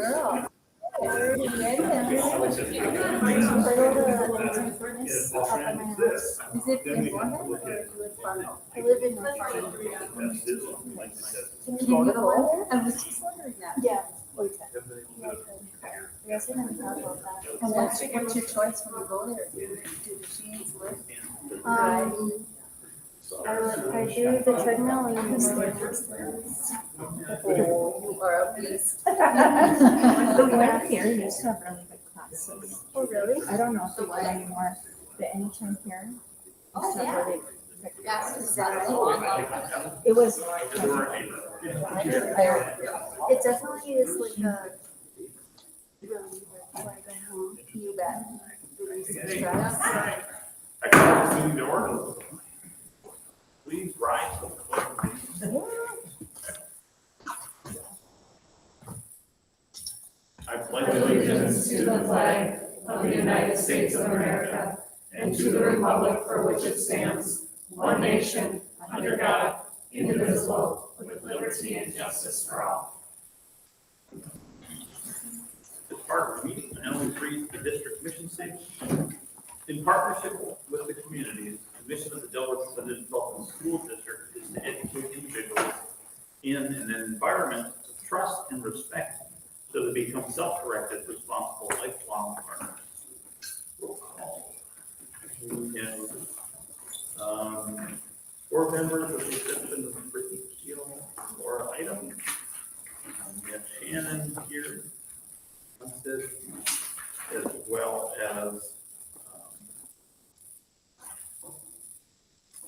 girl. Already ready? Furnace up at my house. Is it in Florida or do you live Fargo? I live in North Fargo. Can you go there? I was just wondering that. Yeah. Yes, I never thought about that. And what's your choice when you go there? Do machines work? I do the treadmill and then the stairmaster. Oh, you are a beast. The one here used to have really good classes. Oh, really? I don't know if they would anymore, but anytime here. used to have really good Yes, classes. is that right? It was It definitely is like a reliever when I go home. You bet. Release stress. I call the door. Please rise. I pledge Allegiance to the flag of the United States of America and to the republic for which it stands, one nation, under God, indivisible, with liberty and justice for all. As part of the meeting, I now read the district mission statement. In partnership with the communities, the mission of the Delaware Independent School District is to educate individuals in an environment of trust and respect so they become self-directed, responsible, lifelong learners. Roll call. We have board members with the exception of Brittany Keel, Laura Item. We have Shannon here, as well as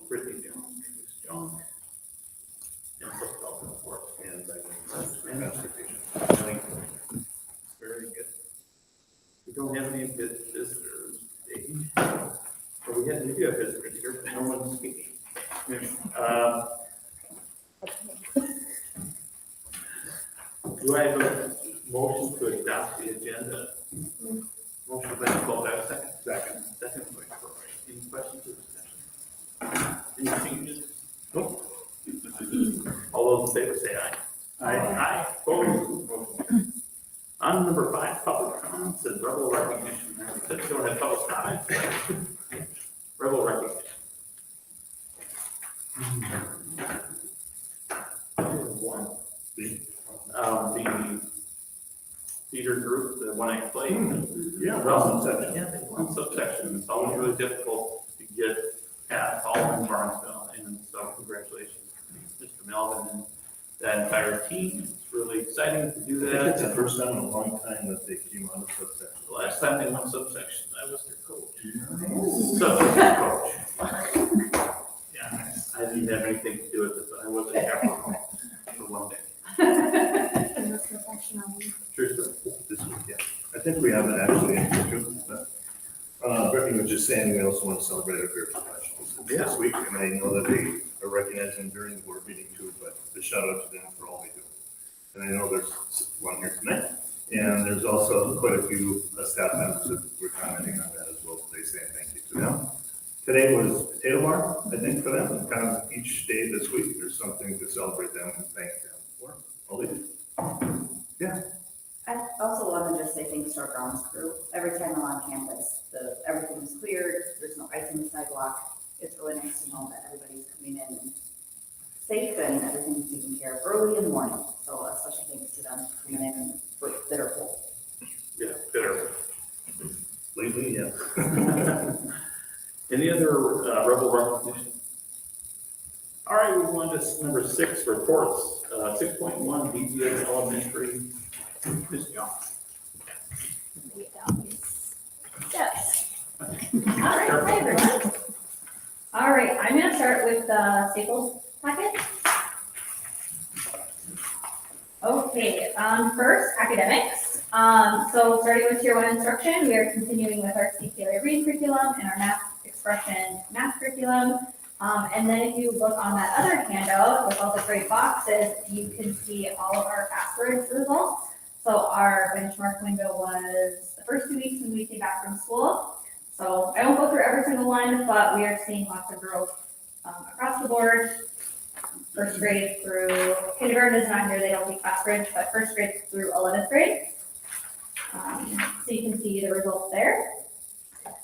Brittany Jones, and Brooke of course, and very good. We don't have any visitors, but we do have visitors here, but no one's speaking. Do I have a motion to adopt the agenda? Motion by Nicole, have a second? Second. Second by Troy. Any questions or discussion? Any changes? Nope. All those in favor say aye. Aye. Aye. Opposed? Motion carries. On number 5, public comments and rebel recognition. Since you don't have public comments, rebel recognition. One. The theater group, the one I played. Yeah, subsection. Yeah, one subsection. It's always really difficult to get past all in Barnesville, and so congratulations, Mr. Melvin and that entire team. It's really exciting to do I think that. it's the first time in a long time that they came out of subsection. The last time they won subsection, I was their coach. Subsection coach. Yeah, I didn't have anything to do with it, but I wasn't careful for one day. And that's professional. True story. This week, yeah. I think we have it actually in here, but Brittany was just saying we also want to celebrate our career professionals this week, and I know that they are recognizing during the board meeting too, but the shout out to them for all they do. And I know there's one here tonight, and there's also quite a few staff members that were commenting on that as well, so they say thank you to them. Today was potato bar, I think, for them, and kind of each day this week, there's something to celebrate them and thank them for. All they do. Yeah. I also want to just say thanks to our grounds crew. Every time I'm on campus, everything's cleared, there's no ice on the sidewalk. It's really nice to know that everybody's coming in and safe and everything's taken care of early in the morning. So a special thanks to them for coming in and for bitter cold. Yeah, bitter. Lately, yeah. Any other rebel recognition? All right, we go on to number 6, reports. 6.1, BGS Elementary. Ms. Young. Yes. All right, hi everyone. All right, I'm gonna start with the Staples packet. Okay, first, academics. So starting with Tier 1 instruction, we are continuing with our Steve Taylor Reed curriculum and our math expression math curriculum. And then if you look on that other handout with all the great boxes, you can see all of our password results. So our benchmark window was the first 2 weeks when we came back from school. So I won't go through every single one, but we are seeing lots of growth across the board. First grade through kindergarten is not here, they don't take fast bridge, but first grade through 11th grade. So you can see the results there.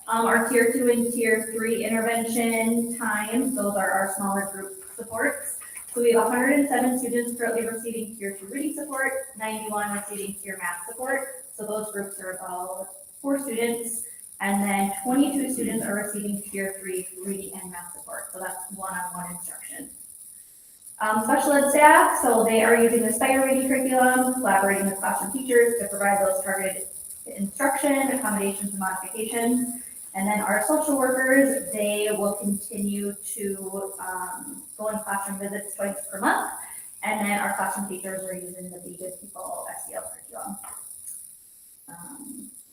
Our tier 2 and tier 3 intervention times, those are our smaller group supports. So we have 107 students currently receiving tier 2 reading support, 91 receiving tier math support. So those groups are about 4 students. And then 22 students are receiving tier 3 reading and math support. So that's one-on-one instruction. Special ed staff, so they are using the Spire reading curriculum, collaborating with classroom teachers to provide those targeted instruction, accommodations, and modifications. And then our social workers, they will continue to go on classroom visits twice per month. And then our classroom teachers are using the Be Good People SEL curriculum.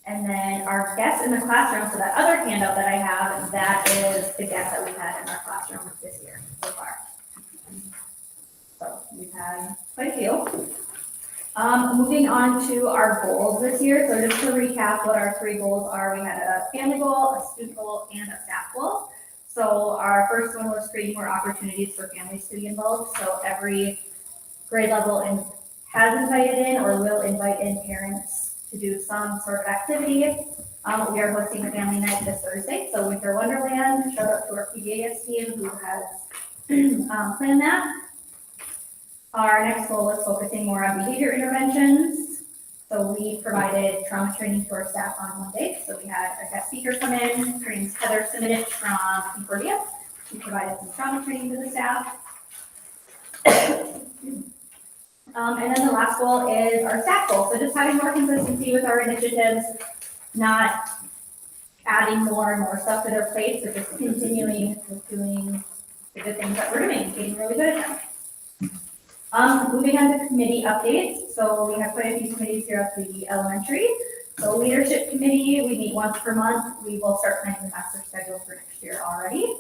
And then our guests in the classroom, so that other handout that I have, that is the guests that we've had in our classroom this year so far. So we've had quite a few. Moving on to our goals this year. So just to recap what our 3 goals are, we had a family goal, a student goal, and a staff goal. So our first one was creating more opportunities for families to be involved. So every grade level has invited in or will invite in parents to do some sort of activity. We are hosting a family night this Thursday. So Winter Wonderland, shout out to our PBAS team who has planned that. Our next goal is focusing more on behavior interventions. So we provided trauma training to our staff on Monday. So we had a guest speaker come in. Her name's Heather Simonich from Concordia. She provided some trauma training to the staff. And then the last goal is our staff goal. So just having more consistency with our initiatives, not adding more and more stuff to their plates, but just continuing with doing the good things that we're doing, getting really good at them. Moving on to committee updates. So we have quite a few committees here at the elementary. So leadership committee, we meet once per month. We will start planning the master schedule for next year already.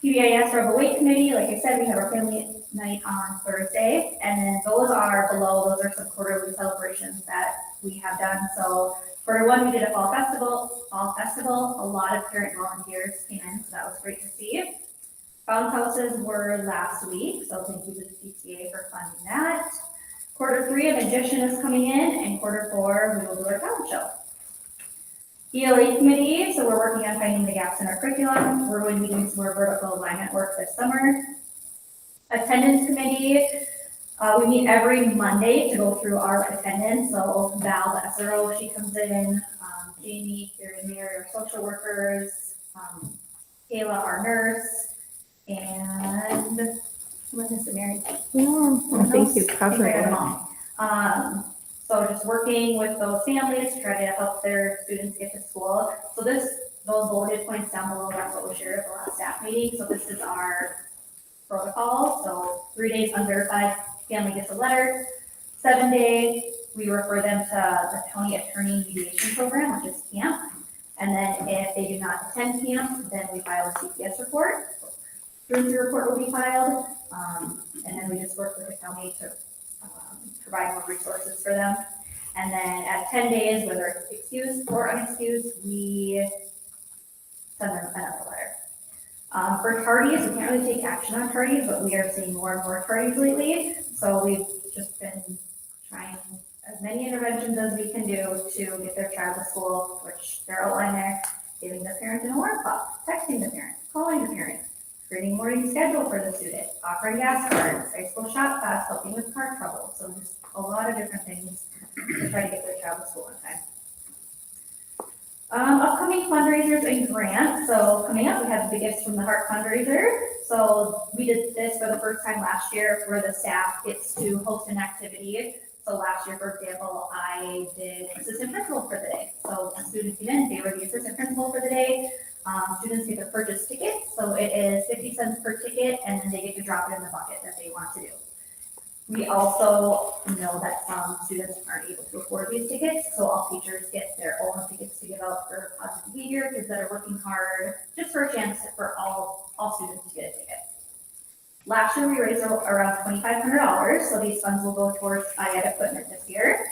PBIS Rebel Weight Committee, like I said, we have our family night on Thursday. And then those are below, those are some quarterly celebrations that we have done. So for one, we did a fall festival. A lot of parent volunteers came in, so that was great to see. Bounce houses were last week, so thank you to the PTA for funding that. Quarter 3 of addition is coming in, and quarter 4 we will do our talent show. ELA committee, so we're working on finding the gaps in our curriculum. We're going to be doing some more vertical alignment work this summer. Attendance committee, we meet every Monday to go through our attendance. So Val, the SRO, she comes in, Jamie, Carrie, and Mary, our social workers, Kayla, our nurse, and what is it, Mary? I think you covered it. So just working with those families to try to help their students get to school. So those bulleted points down below, that's what we shared at the last staff meeting. So this is our protocol. So 3 days unverified, family gets a letter. 7 days, we refer them to the county attorney mediation program, which is CAMP. And then if they do not attend CAMP, then we file a CPS report. Truancy report will be filed, and then we just work with the county to provide more resources for them. And then at 10 days, whether it's excused or unexcused, we send them another letter. For tardies, we can't really take action on tardies, but we are seeing more and more tardies lately. So we've just been trying as many interventions as we can do to get their child to school, which they're outlined there, giving the parent an alarm clock, texting the parent, calling the parent, creating a morning schedule for the student, offering gas cards, high school shop class, helping with car trouble. So just a lot of different things to try to get their child to school on time. Upcoming fundraisers and grants. So coming up, we have the Gifts from the Heart fundraiser. So we did this for the first time last year where the staff gets to host an activity. So last year, for example, I did assistant principal for the day. So a student came in, they were the assistant principal for the day. Students get to purchase tickets. So it is 50 cents per ticket, and then they get to drop it in the bucket that they want to do. We also know that some students aren't able to afford these tickets, so all teachers get their own tickets to give out for positive behavior, kids that are working hard, just for a chance for all students to get a ticket. Last year, we raised around $2,500, so these funds will go towards IED equipment this year.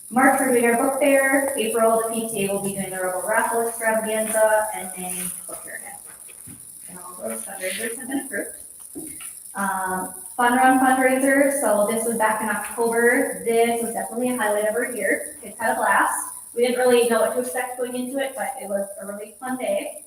March, we're doing our book fair. April, the PTA will be doing the Rebel Raffle extravaganza, and May, book fair again. And all those fundraisers have been approved. Fun Run fundraiser. So this was back in October. This was definitely a highlight of our year. Kids had a blast. We didn't really know what to expect going into it, but it was a really fun day.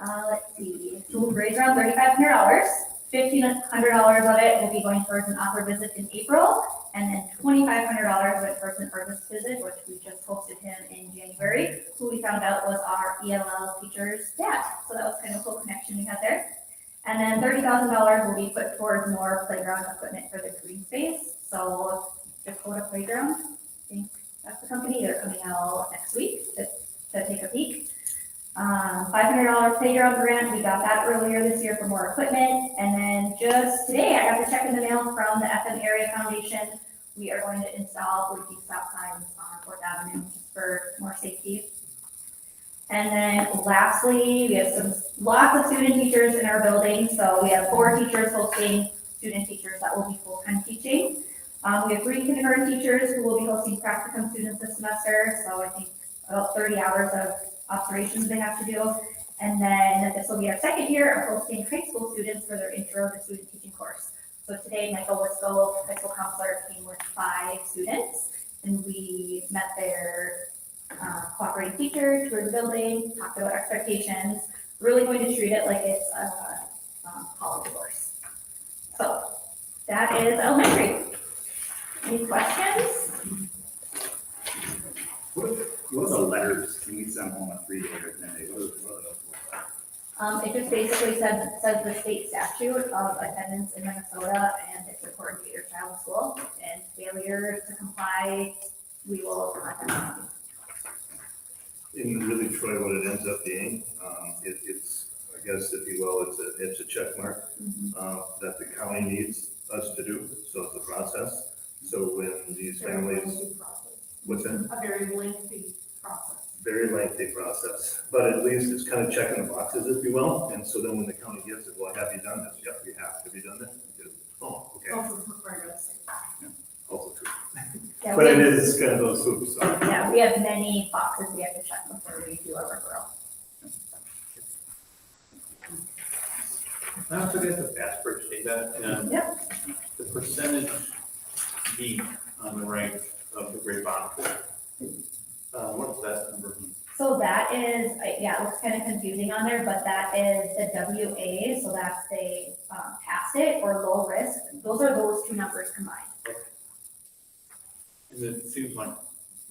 Let's see, so we'll raise around $3,500. $1,500 of it will be going towards an opera visit in April, and then $2,500 went towards an Urbis visit, which we just hosted him in January, who we found out was our ELL teacher's dad. So that was kind of a cool connection we had there. And then $30,000 will be put towards more playground equipment for the green space. So Dakota Playground, I think that's the company, they're coming out next week to take a peek. $500 playground grant, we got that earlier this year for more equipment. And then just today, I got the check in the mail from the FM Area Foundation. We are going to install blinking stop signs on Fourth Avenue just for more safety. And then lastly, we have lots of student teachers in our building. So we have 4 teachers hosting student teachers that will be full-time teaching. We have 3 kindergarten teachers who will be hosting practicum students this semester. So I think about 30 hours of observations they have to do. And then this will be our second year of hosting high school students for their intro to student teaching course. So today, Michael Wisco, high school counselor, came with 5 students, and we met their cooperating teacher, toured the building, talked about expectations, really going to treat it like it's a college course. So that is elementary. Any questions? What are the letters? Can we send home a 3-day or 10-day? It just basically says the state statute of attendance in Minnesota, and it's important to get your child to school, and failure to comply, we will contact them. In really, Troy, what it ends up being, it's, I guess, if you will, it's a check mark that the county needs us to do, so it's a process. So when these families, what's that? A very lengthy process. Very lengthy process, but at least it's kind of checking the boxes, if you will. And so then when the county gets it, well, have you done this? Yep, you have. Have you done that? You did. Oh, okay. Also required by the state. Also true. Yeah, But we it have- is kind of those hoops. So. Yeah, we have many boxes we have to check before we do a referral. I also get the fast bridge data and Yep. the percentage B on the right of the gray box. What's that number mean? So that is, yeah, it looks kind of confusing on there, but that is the WA, so that's they passed it or low risk. Those are those 2 numbers combined. And it seems like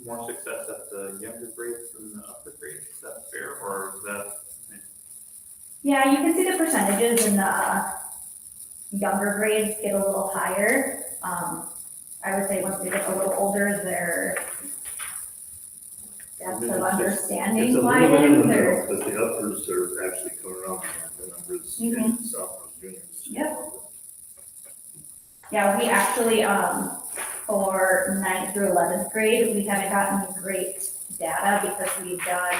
more success at the younger grades than the upper grades. Is that fair, or is that? Yeah, you can see the percentages in the younger grades get a little higher. I would say once they get a little older, their depth of understanding It's a little bit in the widens middle, or. because the uppers are actually coming around the numbers in sophomores, juniors. Yep. Yeah, we actually, for 9th through 11th grade, we haven't gotten great data because we've done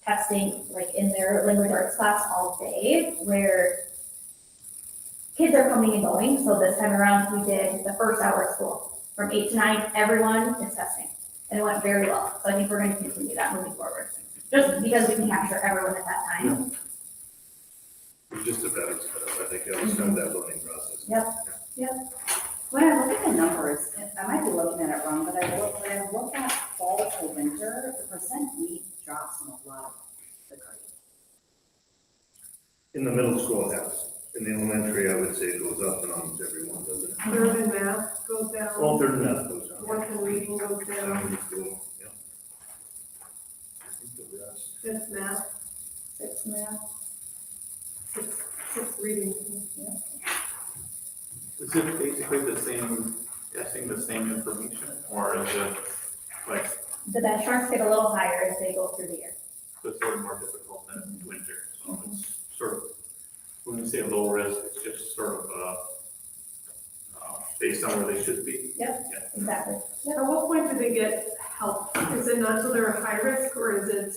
testing like in their language arts class all day where kids are coming and going. So this time around, we did the first hour of school. From 8 to 9, everyone is testing. And it went very well. So I think we're going to continue that moving forward. Just because we can capture everyone at that time. It's just a better setup. I think that was kind of that learning process. When I look at the numbers, I might be looking at it wrong, but when I look at fall to winter, the percent wheat drops in a lot of the grades. In the middle school, it has. In the elementary, I would say it goes up and almost everyone does it. Third in math goes down. Well, third and math goes down. 4th in reading goes down. Elementary school, yeah. I think the rest. 5th math, 6th math. 6th reading. Is it basically the same, testing the same information, or is it like, The benchmarks get a little higher as they go through the year. so it's sort of more difficult than winter? So it's sort of, when we say low risk, it's just sort of, based on where they should be. Exactly. At what point do they get help? Is it not till they're high risk, or is it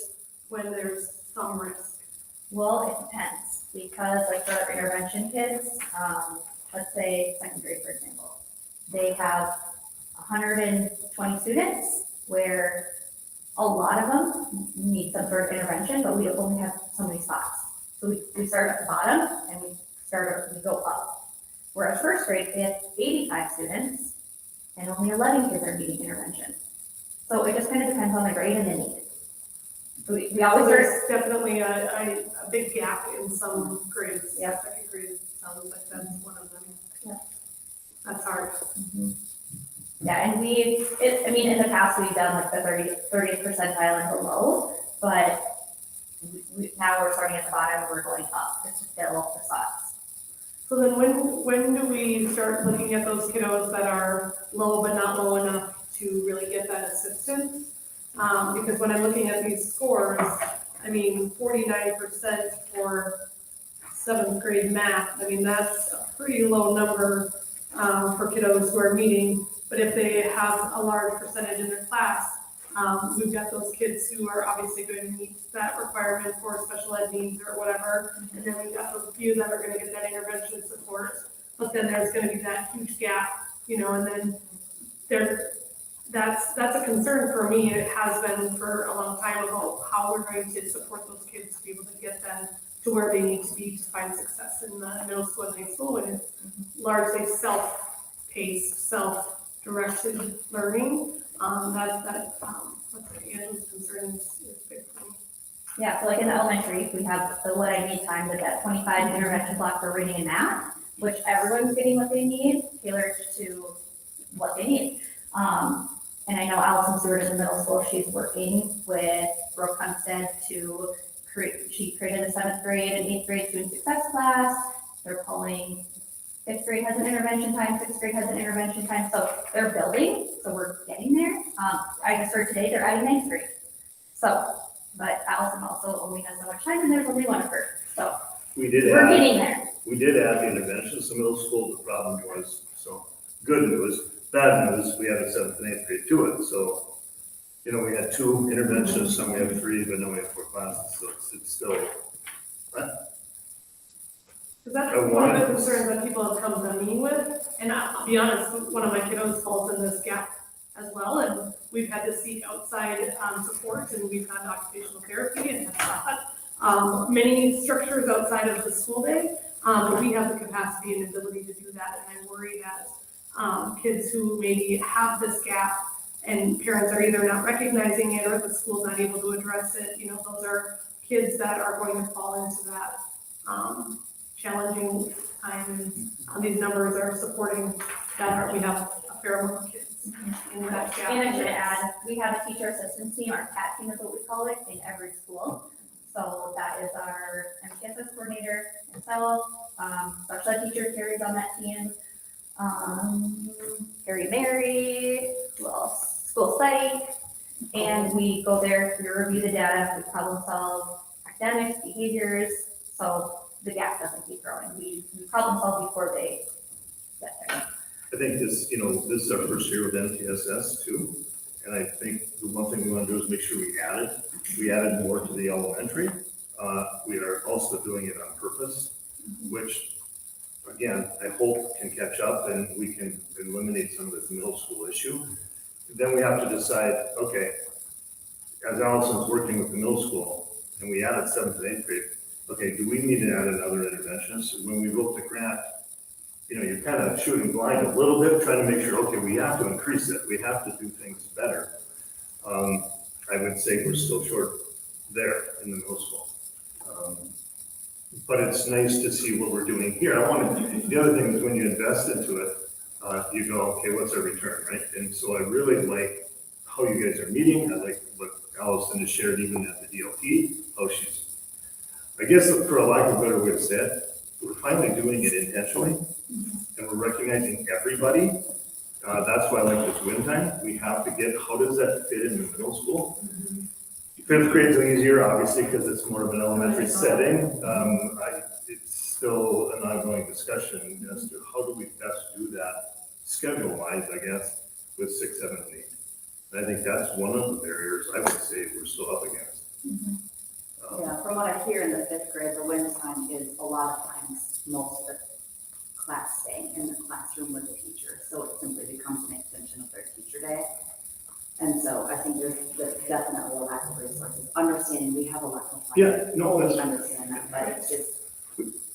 when there's some risk? Well, it depends, because like for our intervention kids, let's say 2nd grade, for example, they have 120 students where a lot of them need some sort of intervention, but we only have so many spots. So we start at the bottom and we go up. Whereas 1st grade, they have 85 students and only 11 kids are needing intervention. So it just kind of depends on the grade and the need. We always are, There's definitely a big gap in some grades. Yeah. Second grade sounds like that's one of them. Yeah. That's hard. yeah, and I mean, in the past, we've done like the 30th percentile and below, but now we're starting at the bottom, we're going up just to fill the spots. So then when do we start looking at those kiddos that are low but not low enough to really get that assistance? Because when I'm looking at these scores, I mean, 49% for 7th grade math, I mean, that's a pretty low number for kiddos who are meeting. But if they have a large percentage in their class, we've got those kids who are obviously going to meet that requirement for special ed needs or whatever. And then we've got those few that are going to get that intervention support. But then there's going to be that huge gap, and then that's a concern for me. It has been for a long time about how we're going to support those kids to be able to get them to where they need to be to find success in the middle school and high school, when it's largely self-paced, self-directed learning. Angela's concern is big for me. Yeah, so like in the elementary, we have the what I need time with that 25 intervention block for reading and math, which everyone's getting what they need, tailored to what they need. And I know Allison Stewart is in middle school, she's working with Brooke Hunstead to she created a 7th grade and 8th grade student success class. They're pulling 5th grade has an intervention time, 6th grade has an intervention time, so they're building, so we're getting there. I just heard today they're adding 9th grade. So, but Allison also only has so much time and there's only one of her, so We did we're add, getting there. we did add the interventions to middle school. The problem was, so good news, bad news, we added 7th and 8th grade to it. So, we had 2 interventions, some we have 3, but now we have 4 classes, so it's still, Because that's one of the concerns that people have come to me with, and I'll be honest, one of my kiddos falls in this gap as well, and we've had to seek outside support, and we've had occupational therapy and have many structures outside of the school day, but we have the capacity and ability to do that, and I worry that kids who maybe have this gap and parents are either not recognizing it or the school's not able to address it, those are kids that are going to fall into that challenging time, and these numbers are supporting that. We have a fair amount of kids in that gap. And I should add, we have a teacher assistance team, our CAT team is what we call it, in every school. So that is our MTSS coordinator himself, special ed teacher Carrie's on that team. Carrie Mary, who else? School study. And we go there, we review the data, we problem solve academics, behaviors, so the gap doesn't keep growing. We problem solve before they get there. I think this is our first year with MTSS too. And I think the one thing we want to do is make sure we added more to the elementary. We are also doing it on purpose, which again, I hope can catch up and we can eliminate some of this middle school issue. Then we have to decide, okay, as Allison's working with the middle school and we added 7th and 8th grade, okay, do we need to add another interventionist? When we wrote the grant, you're kind of shooting blind a little bit, trying to make sure, okay, we have to increase it. We have to do things better. I would say we're still short there in the middle school. But it's nice to see what we're doing here. The other thing is when you invest into it, you go, okay, what's our return, right? And so I really like how you guys are meeting. I like what Allison has shared even at the DLT, how she's, I guess for a lack of a better way to say it, we're finally doing it intentionally and we're recognizing everybody. That's why I like this win time. We have to get, how does that fit in the middle school? 5th grade's easier, obviously, because it's more of an elementary setting. It's still an ongoing discussion as to how do we best do that schedule-wise, I guess, with 6, 7, and 8. And I think that's one of the barriers I would say we're still up against. Yeah, from what I hear in the 5th grade, the win time is a lot of times most of the class staying in the classroom with the teacher. So it simply becomes an extension of their teacher day. And so I think there's definitely a lack of resources. Understanding we have a lack of. Yeah, no, totally understand that, but it's just.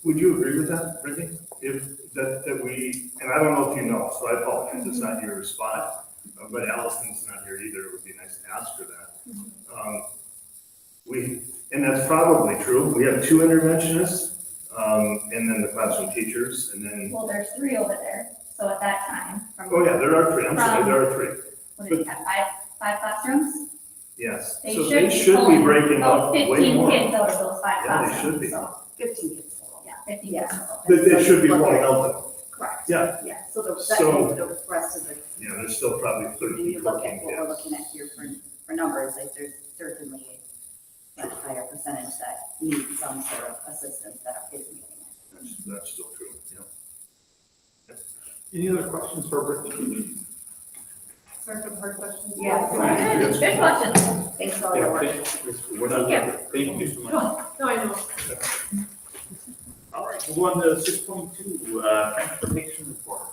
Would you agree with that, Ricky? If that we, and I don't know if you know, so I apologize, it's not your spot, but Allison's not here either. It would be nice And that's probably true. We have 2 interventionists, and then the classroom teachers, and then, Well, there's 3 over there, so at that time, from, oh yeah, there are 3. I'm sorry, there are 3. what did you have, five classrooms? Yes. They So should they be should be pulling breaking about up way 15 more. kids out of those 5 Yeah, they classrooms. should be. So, 15 kids total. yeah, 15 Yeah. kids total. They should be pulling out though. Correct. Yeah. Yeah, so the, So- the rest of the, Yeah, there's still probably when 13, you look 14 at what we're kids. looking at here for numbers, like there's certainly a much higher percentage that need some sort of assistance that isn't getting it. That's still true, yeah. Any other questions for Brittany? Sorry for the hard questions. Yeah. Good, good question. Thanks for all your work. We're not, thank you so much. No, I know. All right, we'll go on to 6.2, transportation report.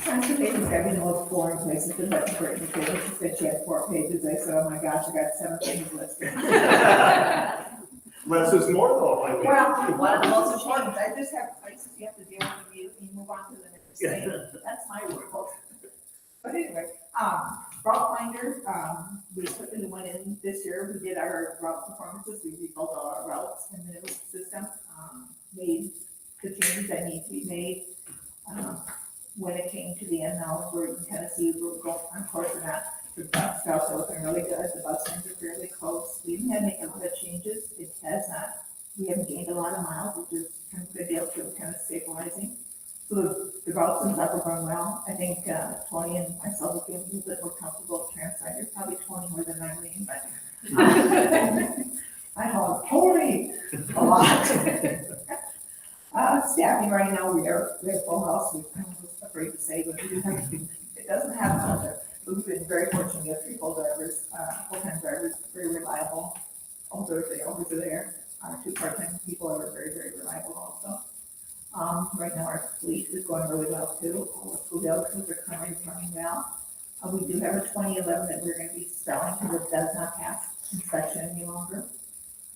Transportation's got to be the most boring place to put for it, because she said she had 4 pages, I said, oh my gosh, I got 7 things listed. Less is more though, I mean. Well, one of the most important, I just have places you have to deal with, you move on to the next thing, that's my world. But anyway, route finder, we put the new one in this year, we did our route performances, we rebuilt all our routes in the new system, made the changes that need to be made. When it came to the end now, where you can kind of see we're going on course or not, the bus stops are looking really good, the bus lanes are fairly close, we haven't had to make a lot of changes, it has not, we haven't gained a lot of miles, which is kind of a good deal, so kind of stabilizing. So the routes and stuff are going well, I think, Tony and myself will be a little bit more comfortable with Transider, probably 20 more than Eileen, but. I haul Tony a lot. Staffing right now, we're full house, I was afraid to say, but we do have, it doesn't happen out there. We've been very fortunate to get 3 full drivers, full-time drivers, very reliable. Older, they always are there. 2 part-time people are very, very reliable also. Right now our fleet is going really well too. All the school vehicles are currently running well. We do have a 2011 that we're going to be selling because it does not pass inspection any longer.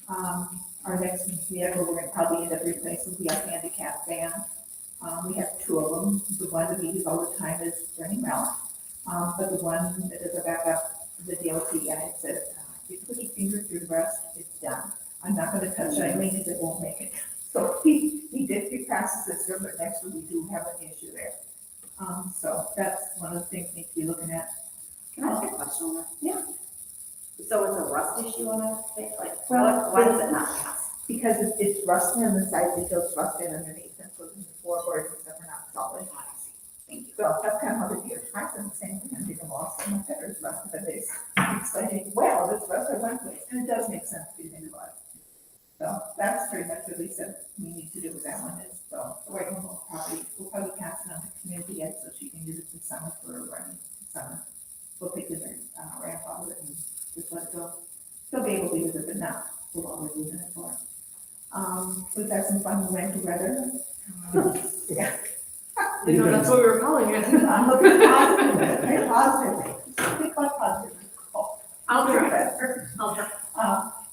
Our next vehicle we're going to probably end up replacing will be our handicap van. We have 2 of them. The one that we use all the time is running well. But the one that is a backup, the DOT guy said, if you put your finger through the breast, it's done. I'm not going to touch it, because it won't make it. So he did get past the system, but next week we do have an issue there. So that's one of the things we need to be looking at. Can I ask a question on that? Yeah. So it's a rust issue on that thing, like, Well, why does it not pass? Because it's rusting on the sides, it feels rusted underneath, and so the floorboards and stuff are not solid. Thank you. So that's kind of how they do it. I said the same thing, I take them off, and my pepper's rusted, but they, it's like, well, this rusted one place, and it does make sense if you think about it. So that's pretty much at least that we need to do with that one is, so, wait, we'll probably pass it on to community yet, so she can use it this summer for a running summer. We'll take it, ramp out of it and just let it go. She'll be able to use it, but not, we'll always use it for. We've had some fun winter weather. Yeah. You know, that's what we were calling it. I'm looking positive, very positive. Think about positive. I'll try.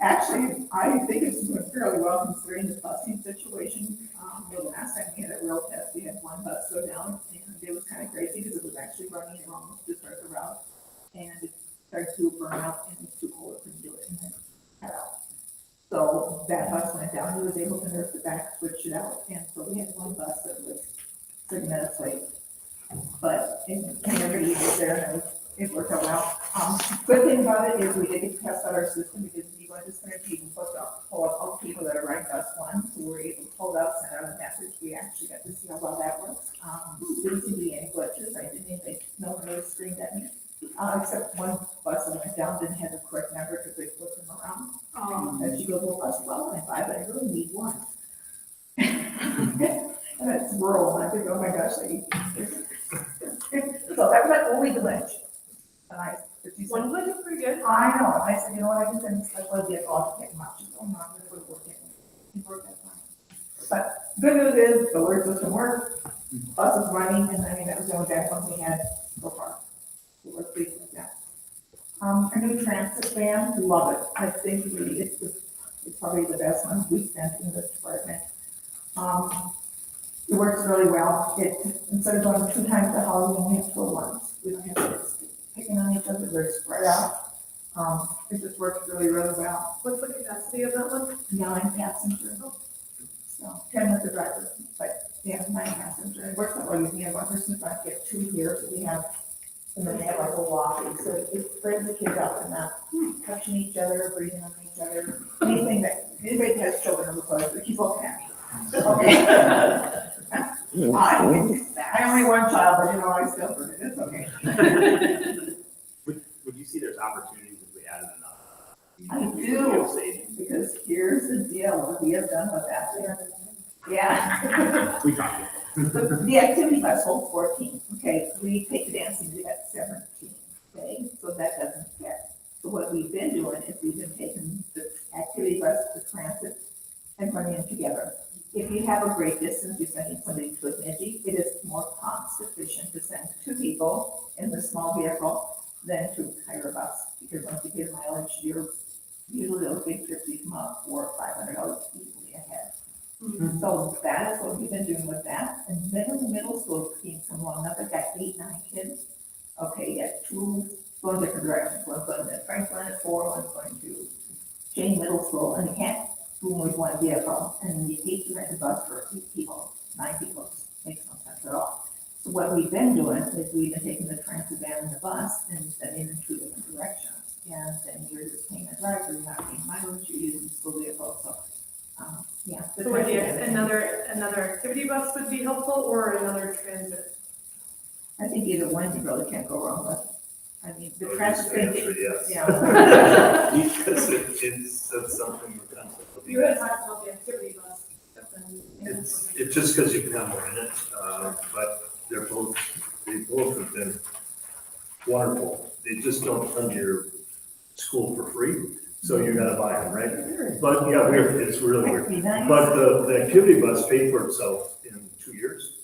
Actually, I think it's doing fairly well considering the busing situation. The last time we had a real test, we had 1 bus go down, and it was kind of crazy because it was actually running almost to start the route. And it started to burn out, and it was too cold, it couldn't do it, and then cut out. So that bus went down, he was able to nurse it back, switch it out, and so we had 1 bus that was 30 minutes late. But everybody was there, and it worked out well. Good thing about it is we did get to test out our system because we went to Synergy and pull out all the people that are riding bus 1, so we were able to pull it out, send out a message. We actually got to see how well that works. Didn't seem to be any glitches. I didn't even know when they screamed at me. Except 1 bus that went down didn't have the correct number because they flipped them around. And she goes, well, bus 12 went by, but I really need 1. And it's rural, and I think, oh my gosh, so that was only the ledge. And but she said, One was pretty good. I know, and I said, you know what, I just said, it's like, well, get off, get much, oh no, I'm gonna work it. It worked that fine. But good news is, the alert system worked, bus is running, and I mean, that was the only bad one we had so far. So we're pleased with that. A new transit van, love it. I think it's probably the best one we spent in this department. It works really well. Instead of going 2 times the house, we only have to go once. We don't have to picking on each other, they're spread out. It just works really, really well. What's the capacity of that one? 9 passenger. So 10 with the driver, but yeah, 9 passenger. It works out well. You have 1 person in front, get 2 here, so we have, and then they have like a walkie. So it spreads the kids out and not touching each other, breathing on each other. Anything that, anybody that has children of course, we keep looking at. Okay. I only 1 child, but you know, I still, it's okay. Would you see there's opportunities if we added enough? I do. Savings? Because here's the deal, what we have done with that. Yeah. We talked. The activity bus holds 14, okay, we take the dancing, we got 17, okay, so that doesn't fit. So what we've been doing is we've been taking the activity bus, the transit, and running them together. If you have a great distance, you're sending somebody to Bemidji, it is more cost efficient to send 2 people in the small vehicle than to hire a bus, because once you get mileage, you're usually those big trips, you come out $400 or $500 easily ahead. So that is what we've been doing with that, and then in the middle school team come along, now they've got 8, 9 kids. Okay, you got 2 going different directions, one's going to Franklin at 4, one's going to Jane Middle School, and you can't do them with 1 vehicle, and you hate to rent a bus for 8 people, 9 people, makes no sense at all. So what we've been doing is we've been taking the transit van and the bus and sending them 2 different directions. And then you're just paying a driver, you're not paying mileage, you're using the school vehicle, so, yeah. So would another activity bus would be helpful or another transit? I think either one you really can't go wrong with. I mean, the Or transit just thing, answer yes. yeah. Because it's something we're constantly. You had talked about the activity bus, but then. It's just because you can have more in it, but they both have been wonderful. They just don't fund your school for free, so you gotta buy them, right? But yeah, it's really That'd weird. be nice. But the activity bus paid for itself in 2 years,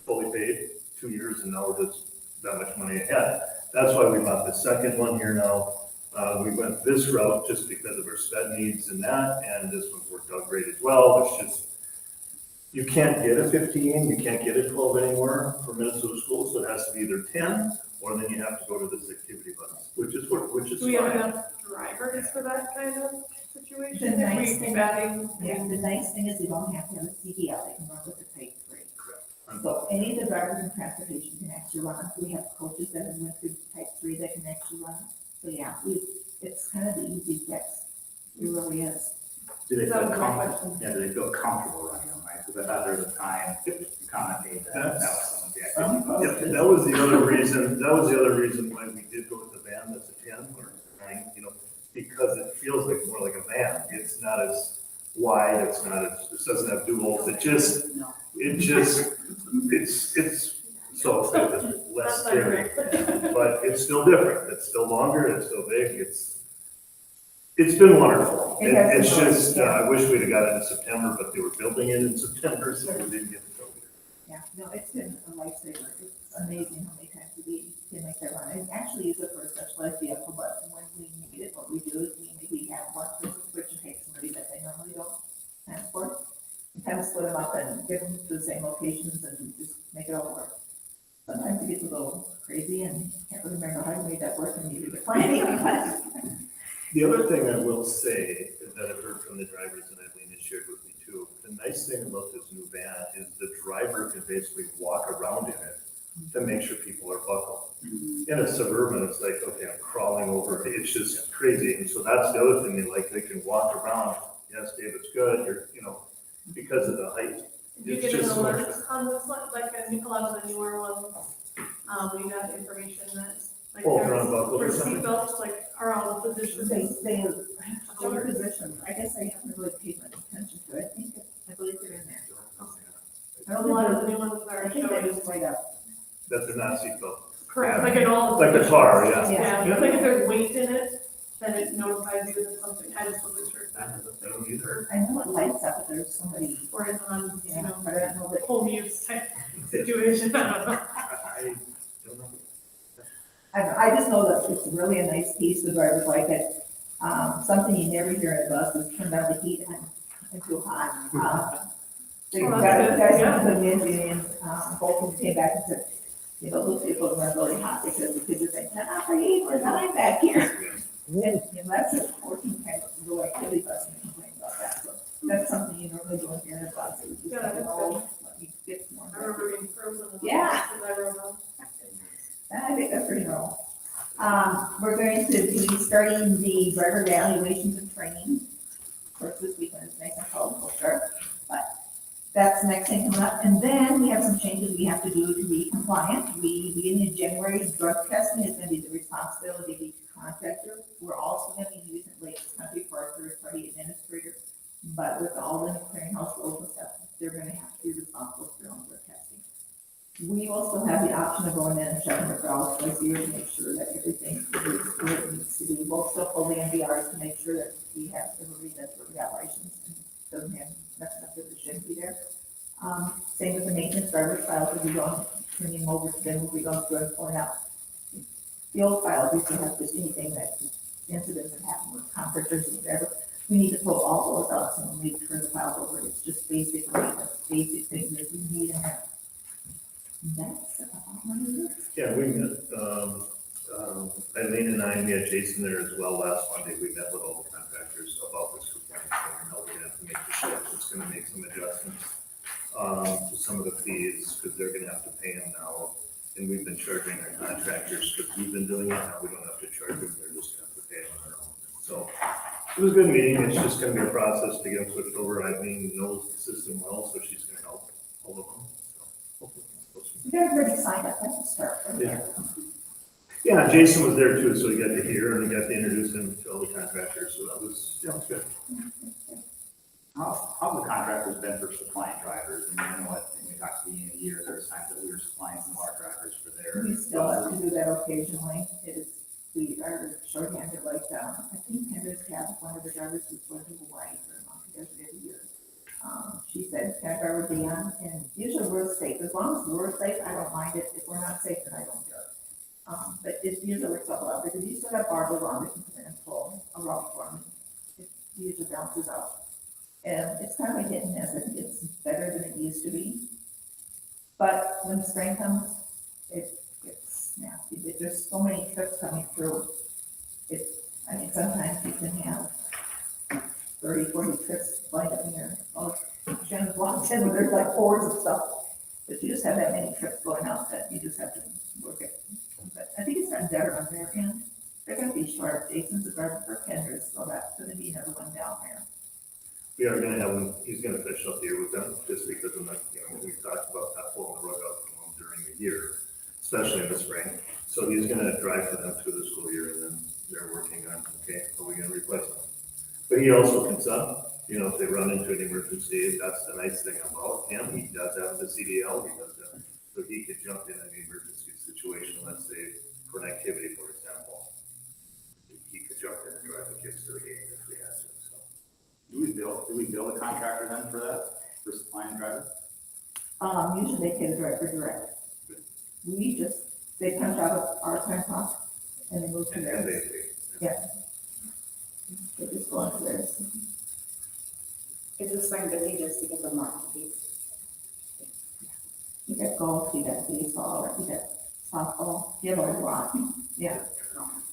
fully paid, 2 years, and now we're just that much money ahead. That's why we bought the second one here now. We went this route just because of our sped needs and that, and this one's worked out great as well. It's just, you can't get a 15, you can't get a 12 anymore for Minnesota schools, so it has to be either 10, or then you have to go to this activity bus, which is Do we have fine. enough drivers for that kind of situation? The If nice we be thing- batting, Yeah, the nice thing is you don't have to have a CDL, they can run with the type 3. Correct. So any of the drivers in transportation can actually run. We have coaches that have went through type 3 that can actually run. So yeah, it's kind of the easy fix. It really is. Do they That feel was my comfortable? Yeah, do they feel comfortable running them, right? Because I thought there was a time you kind of made that was some of the activity. Yeah, that was the other reason why we did go with the van that's a 10 or 9, because it feels like more like a van. It's not as wide, it doesn't have duals, it's so it's less scary. But it's still different, it's still longer, it's still big, it's been wonderful. It has It's been just, I wish we'd have got it in September, but they were building it in September, so we didn't get to go there. Yeah, no, it's been a lifesaver. It's amazing how many times we can make that run. And actually use it for a specialized vehicle, but when we need it, what we do is we have one person switch and take somebody that they normally don't transport. And kind of split them up and get them to the same locations and just make it all work. Sometimes it gets a little crazy and can't really remember how to make that work and you get planning. The other thing I will say that I've heard from the drivers and Eileen has shared with me too, the nice thing about this new van is the driver can basically walk around in it to make sure people are buckled. In a Suburban, it's like, okay, I'm crawling over, it's just crazy. And so that's the other thing, they can walk around. Yes, Dave, it's good, because of the height. did you It's get an just so much alert on this one, like a lot of the newer ones? We got information that, like, Oh, there's around buckles or for something? seatbelts, like, are all the positions. They have different positions. I guess I haven't really paid much attention to it. I believe they're in there. I A don't lot of think the new ones they're, are I think they're showing. just right up. That they're not seatbelt. Correct, like in all. Like a car, yeah. Yeah, it's like if there's weight in it, then it notifies you that something, I just wasn't sure if that was a I don't thing. either. I know it lights up if there's somebody, Or it's on, you yeah, know, but I don't know that. home use type situation, I don't know. I don't know. I don't know, I just know that it's really a nice piece, the drivers like it. Something you never hear in a bus is turn down the heat and too hot. The guys from the union, both of them came back and said, you know, those people are really hot because the kids are saying, turn off the heat, we're dying back here. And that's a 14 kind of low activity bus and complain about that, so that's something you normally don't hear in a bus. You just Yeah, don't know, let me get more. I remember being frozen. in the Yeah. bus as I rode home. I think that's pretty normal. We're going to be starting the driver evaluations and training. Of course, this weekend is nice and cold, we'll start, but that's the next thing coming up. And then we have some changes we have to do to be compliant. Beginning in January, drug testing is gonna be the responsibility of each contractor. We're also gonna be using Lakes Country for our third-party administrator, but with all the clearinghouse rules and stuff, they're gonna have to be responsible for their own drug testing. We also have the option of going in and checking the browse twice a year to make sure that everything is where it needs to be. We'll still pull the MVRs to make sure that we have everybody that's already got license and doesn't have messed up that it shouldn't be there. Same with the maintenance driver's files, we'll be going, turning them over to them, we'll be going through and pulling out. The old files, we still have just anything that incidents that happen with contractors and whatever. We need to pull all those out, so when we turn the files over, it's just basic maintenance, basic things that we need in there. That's about what it is. Yeah, we met, Eileen and I, we had Jason there as well last Monday. We met with all the contractors about this compliance thing and how we're gonna have to make the shift. It's gonna make some adjustments to some of the fees, because they're gonna have to pay them now. And we've been charging our contractors, because we've been doing it, now we don't have to charge them, they're just gonna have to pay them on their own. So it was a good meeting. It's just gonna be a process to get them switched over. Eileen knows the system well, so she's gonna help all of them. So hopefully we'll go You guys already signed up at the start. right? Yeah. Yeah, Jason was there too, so he got to hear and he got to introduce him to all the contractors, so that was good. How the contractors been for supplying drivers? And you know what, when we talked to the end of the year, there's times that we were supplying some of our drivers for their. We still have to do that occasionally. It is, we are shorthanded, like, I think Kendra's had one of the drivers who's going to Hawaii for a month, he does it every year. She said, can I drive with Dion? And usually we're safe, as long as we're safe, I don't mind it. If we're not safe, then I don't do it. But it usually works out well, because you still have Barbara around, you can come in and pull a rubber for me. It usually bounces out. And it's kind of a hit and miss. I think it's better than it used to be. But when spring comes, it gets nasty. There's so many trips coming through. I mean, sometimes you can have 30, 40 trips lined up in there. Oh, Jen walks in, there's like hordes of stuff. But you just have that many trips going out that you just have to work it. But I think it's gotten better on their end. They're gonna be short. Jason's a driver for Kendra's, so that's gonna be another one down there. We are gonna have him, he's gonna finish up the year with them, just because of the, we talked about that pulling the rug out from him during the year, especially in the spring. So he's gonna drive for them through the school year, and then they're working on, okay, are we gonna replace him? But he also can sub, if they run into an emergency, that's the nice thing about him, he does have the CDL, he does that, so he could jump in an emergency situation, let's say, for an activity, for example. He could jump in and drive the kids to the game if we had to, so. Do we bill a contractor then for that, for supplying drivers? Usually they pay the driver direct. They punch out of our time cost and they move to And theirs. they, They just go into theirs. Is this spring busy just because of more activities? You got golf, you got baseball, you got softball, you have a lot. Yeah.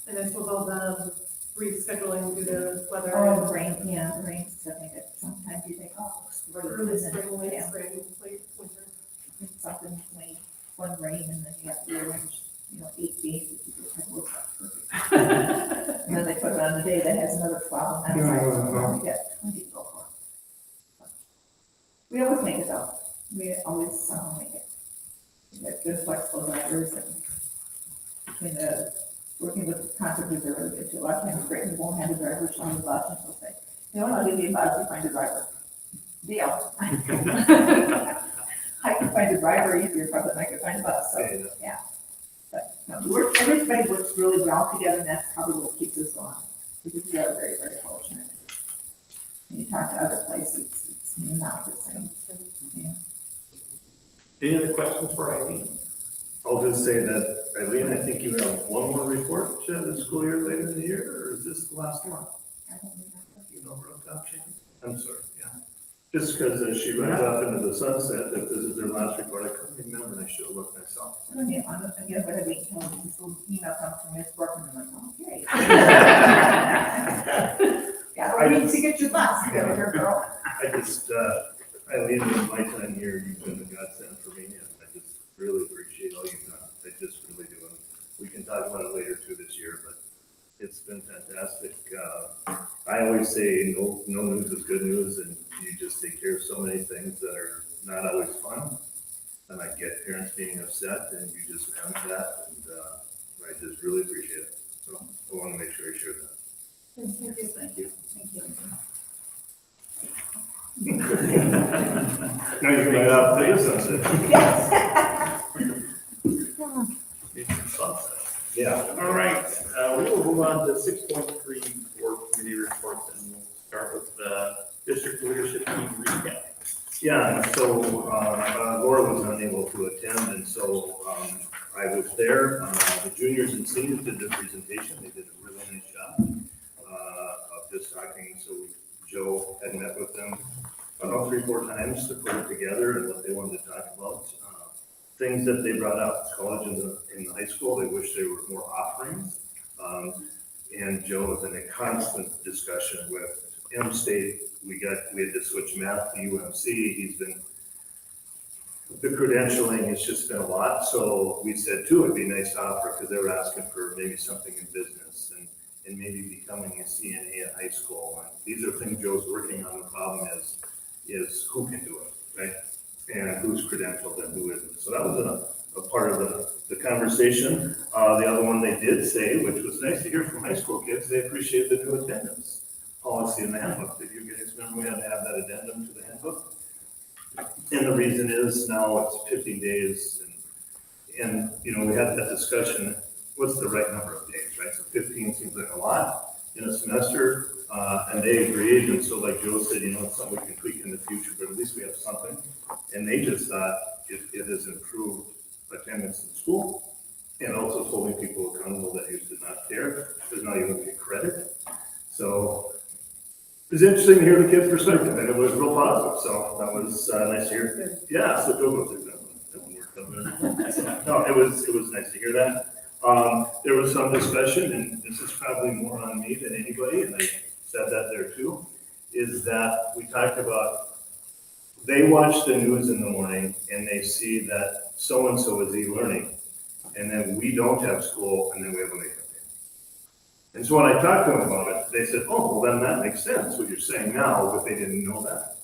And I suppose all the rescheduling due to weather. Oh, the rain, yeah, the rain's something that sometimes you think, oh, it's Early really spring, late yeah. spring, late winter. Something like one rain and then you have to rearrange, 8 days, it just like works out perfect. And then they put it on the day that has another problem, that's like, you get 20 to go for. We always make it though, we always make it. We got good flexible drivers and between working with the contractors, they're really good too. A lot of times, great, we won't have a driver on the bus and she'll say, I'll give you a bus to find a driver. Deal. I can find a driver easier probably than I could find a bus, so, yeah. But, no, everybody works really well together, and that's probably what keeps us going. Because we are very, very fortunate. When you talk to other places, it's not the same. Yeah. Any other questions for Eileen? I'll just say that, Eileen, I think you have one more report to the school year later in the year, or is this the last one? You know, real top change? I'm sorry, yeah. Just because as she runs off into the sunset, if this is their last report, I couldn't remember, and I should have looked myself. Again, but I think, this little email comes from Ms. Brookman, and I'm like, okay. Yeah, I need to get your thoughts together, here, girl. I just, Eileen, in my time here, you've been a godsend for me, and I just really appreciate all you've done. I just really do, and we can talk about it later too this year, but it's been fantastic. I always say, no news is good news, and you just take care of so many things that are not always fun. And I get parents being upset, and you just manage that, and I just really appreciate it. So I want to make sure I share that. Thank you. Thank you. Thank you. Now you can write out the sunset. Yeah. All right, we will move on to 6.3 board committee reports, and we'll start with the district leadership team recap. Yeah, so Laura was unable to attend, and so I was there. The juniors and seniors did their presentation. They did a really nice job of just talking. So Joe had met with them about 3 or 4 times to put it together and what they wanted to talk about. Things that they brought up, college in the high school, they wish there were more offerings. And Joe was in a constant discussion with M-State. We had to switch math to UMC. He's been, the credentialing has just been a lot. So we said too, it'd be nice to offer, because they were asking for maybe something in business and maybe becoming a CNA at high school. And these are things Joe's working on. The problem is who can do it, right? And who's credentialed and who isn't. So that was a part of the conversation. The other one they did say, which was nice to hear from high school kids, they appreciate the new attendance policy in the handbook. Did you guys remember we had to have that addendum to the handbook? And the reason is now it's 15 days and you know, we had that discussion, what's the right number of days, right? So 15 seems like a lot in a semester, and they agreed. And so like Joe said, you know, it's something we can tweak in the future, but at least we have something. And they just thought it has improved attendance in school and also holding people accountable that used to not care, because now you won't get credit. So it was interesting to hear the kids' perspective, and it was real positive. So that was nice to hear. Yeah, so Joe goes through that one worked out. No, it was nice to hear that. There was some discussion, and this is probably more on me than anybody, and I said that there too, is that we talked about, they watch the news in the morning and they see that so-and-so is e-learning, and then we don't have school, and then we have a makeup day. And so when I talked to them about it, they said, oh, well, then that makes sense, what you're saying now, but they didn't know that.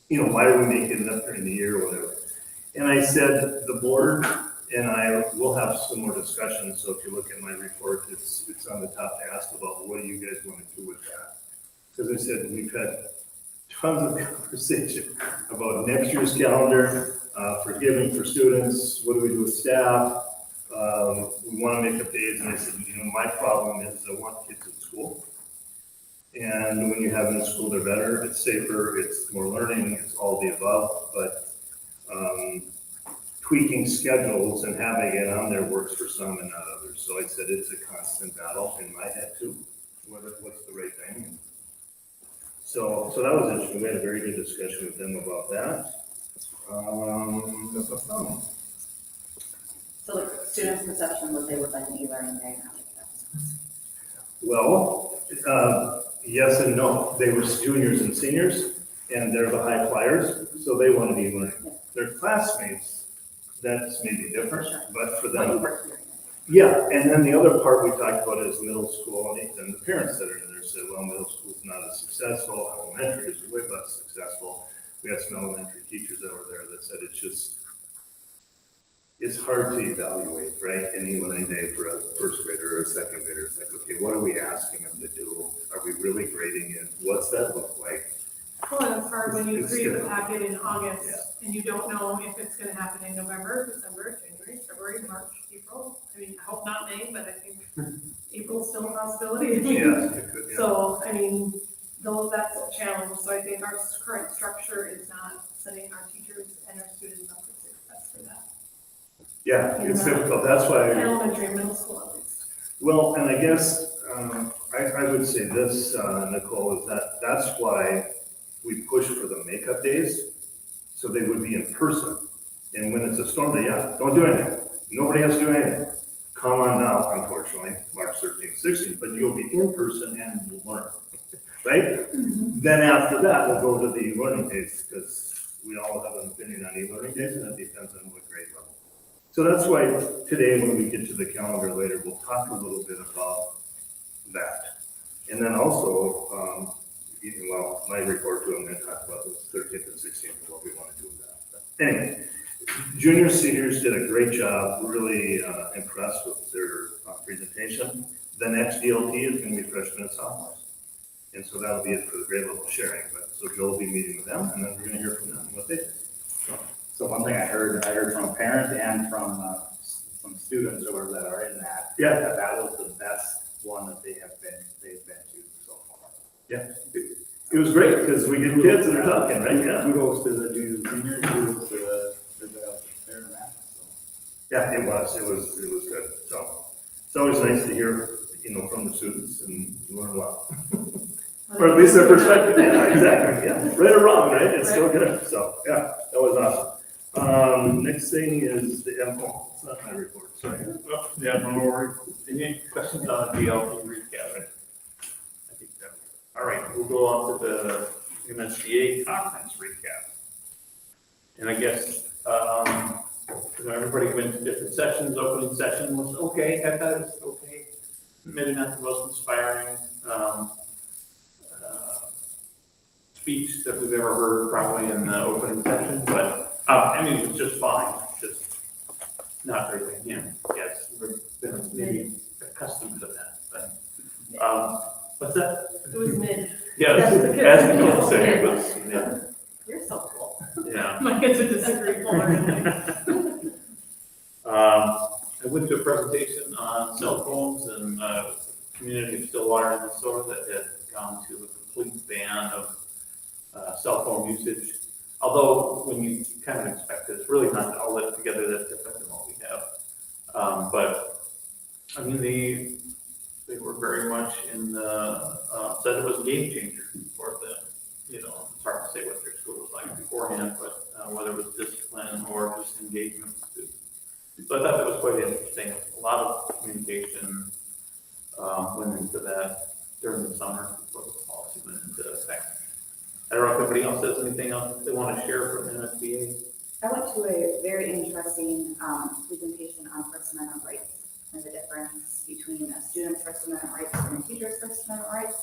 You know, why are we making it up during the year or whatever? And I said, the board and I will have some more discussions, so if you look at my report, it's on the top task about what do you guys want to do with that? Because I said, we've had tons of conversation about next year's calendar, forgiving for students, what do we do with staff? We want to make up days, and I said, you know, my problem is I want kids in school. And when you have them in school, they're better, it's safer, it's more learning, it's all the above, but tweaking schedules and having it on there works for some and not others. So I said, it's a constant battle in my head too, what's the right thing? So that was interesting. We had a very good discussion with them about that. So like students' perception was they would like an e-learning day, not like that. Well, yes and no. They were juniors and seniors, and they're the high flyers, so they want to be learning. Their classmates, that's maybe different, but for But you them, work here. yeah. And then the other part we talked about is middle school, and the parents that are in there said, well, middle school's not as successful, elementary is way less successful. We had some elementary teachers that were there that said it's hard to evaluate, right? An e-learning day for a first grader or a second grader. It's like, okay, what are we asking them to do? Are we really grading it? What's that look like? Well, and it's hard when you It's create the different. packet in August Yeah. and you don't know if it's gonna happen in November, December, January, February, March, April. I mean, I hope not May, but I think April's still a possibility. Yeah, it could, yeah. So, I mean, that's a challenge. So I think our current structure is not setting our teachers and our students up for success for that. Yeah, it's difficult, that's why. Elementary and middle school at least. Well, and I guess, I would say this, Nicole, is that's why we push for the makeup days, so they would be in person. And when it's a storm day, yeah, don't do anything, nobody has to do anything. Come on now, unfortunately, March 13th, 16th, but you'll be in person and you'll learn, right? Then after that, we'll go to the learning days, because we all have an opinion on e-learning days, and it depends on what grade level. So that's why today, when we get to the calendar later, we'll talk a little bit about that. And then also, well, my report to I'm going to talk about this 13th and 16th and what we want to do with that. But anyway, junior seniors did a great job, really impressed with their presentation. The next DLT is going to be freshmen and sophomores. And so that'll be it for the grade level sharing. But so Joe will be meeting with them, and then we're going to hear from them what they think. So one thing I heard from a parent and from some students or that are in that. Yeah. That was the best one that they've been to so far. Yeah, it was great because we get kids that are talking, right? Yeah. Kudos to the juniors and seniors, kudos to the parent and that, so. Yeah, it was good. So it's always nice to hear, from the students and learn a lot. Or at least their perspective. Yeah, exactly. Yeah, right or wrong, right? It's still good. So yeah, that was awesome. Next thing is the it's not my report. Sorry. Well, yeah, no more. Any questions on the DLT recap? I think that. All right, we'll go on to the MSBA conference recap. And I guess, everybody went to different sessions. Opening session was okay. I thought it was okay. Maybe not the most inspiring speech that we've ever heard, probably in the opening session, but it was just fine. Just not very, yes, we've been maybe accustomed to that, but, what's that? It was mid. Yeah, as we don't say, it was, yeah, You're so cool. yeah. My kids would disagree more. I went to a presentation on cell phones and, community of Stillwater, Minnesota, that had gone to a complete ban of cell phone usage. Although when you kind of expect it, it's really not all that together that's different than what we have. But I mean, they were very much in the, said it was a game changer for them. It's hard to say what their school was like beforehand, but whether it was discipline or just engagement with students. So I thought that was quite interesting. A lot of communication went into that during the summer before the policy went into effect. I don't know if anybody else has anything else they want to share from MSBA. I went to a very interesting presentation on First Amendment rights and the difference between a student's First Amendment rights and a teacher's First Amendment rights.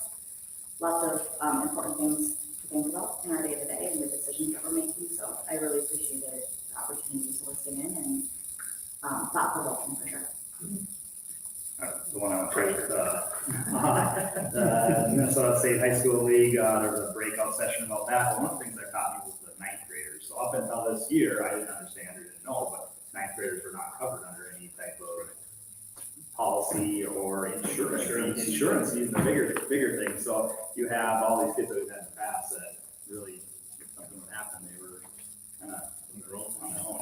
Lots of important things to think about in our day-to-day and the decisions that we're making. So I really appreciated the opportunity to listen in and thought-provoking for sure. The one I was the Minnesota State High School League, there was a breakout session about that. But one of the things that caught me was the ninth graders. So up until this year, I didn't understand or didn't know, but ninth graders were not covered under any type of policy or insurance. Insurance is the bigger thing. So you have all these kids that we've had in the past that really, if something would happen, they were kind of on their own.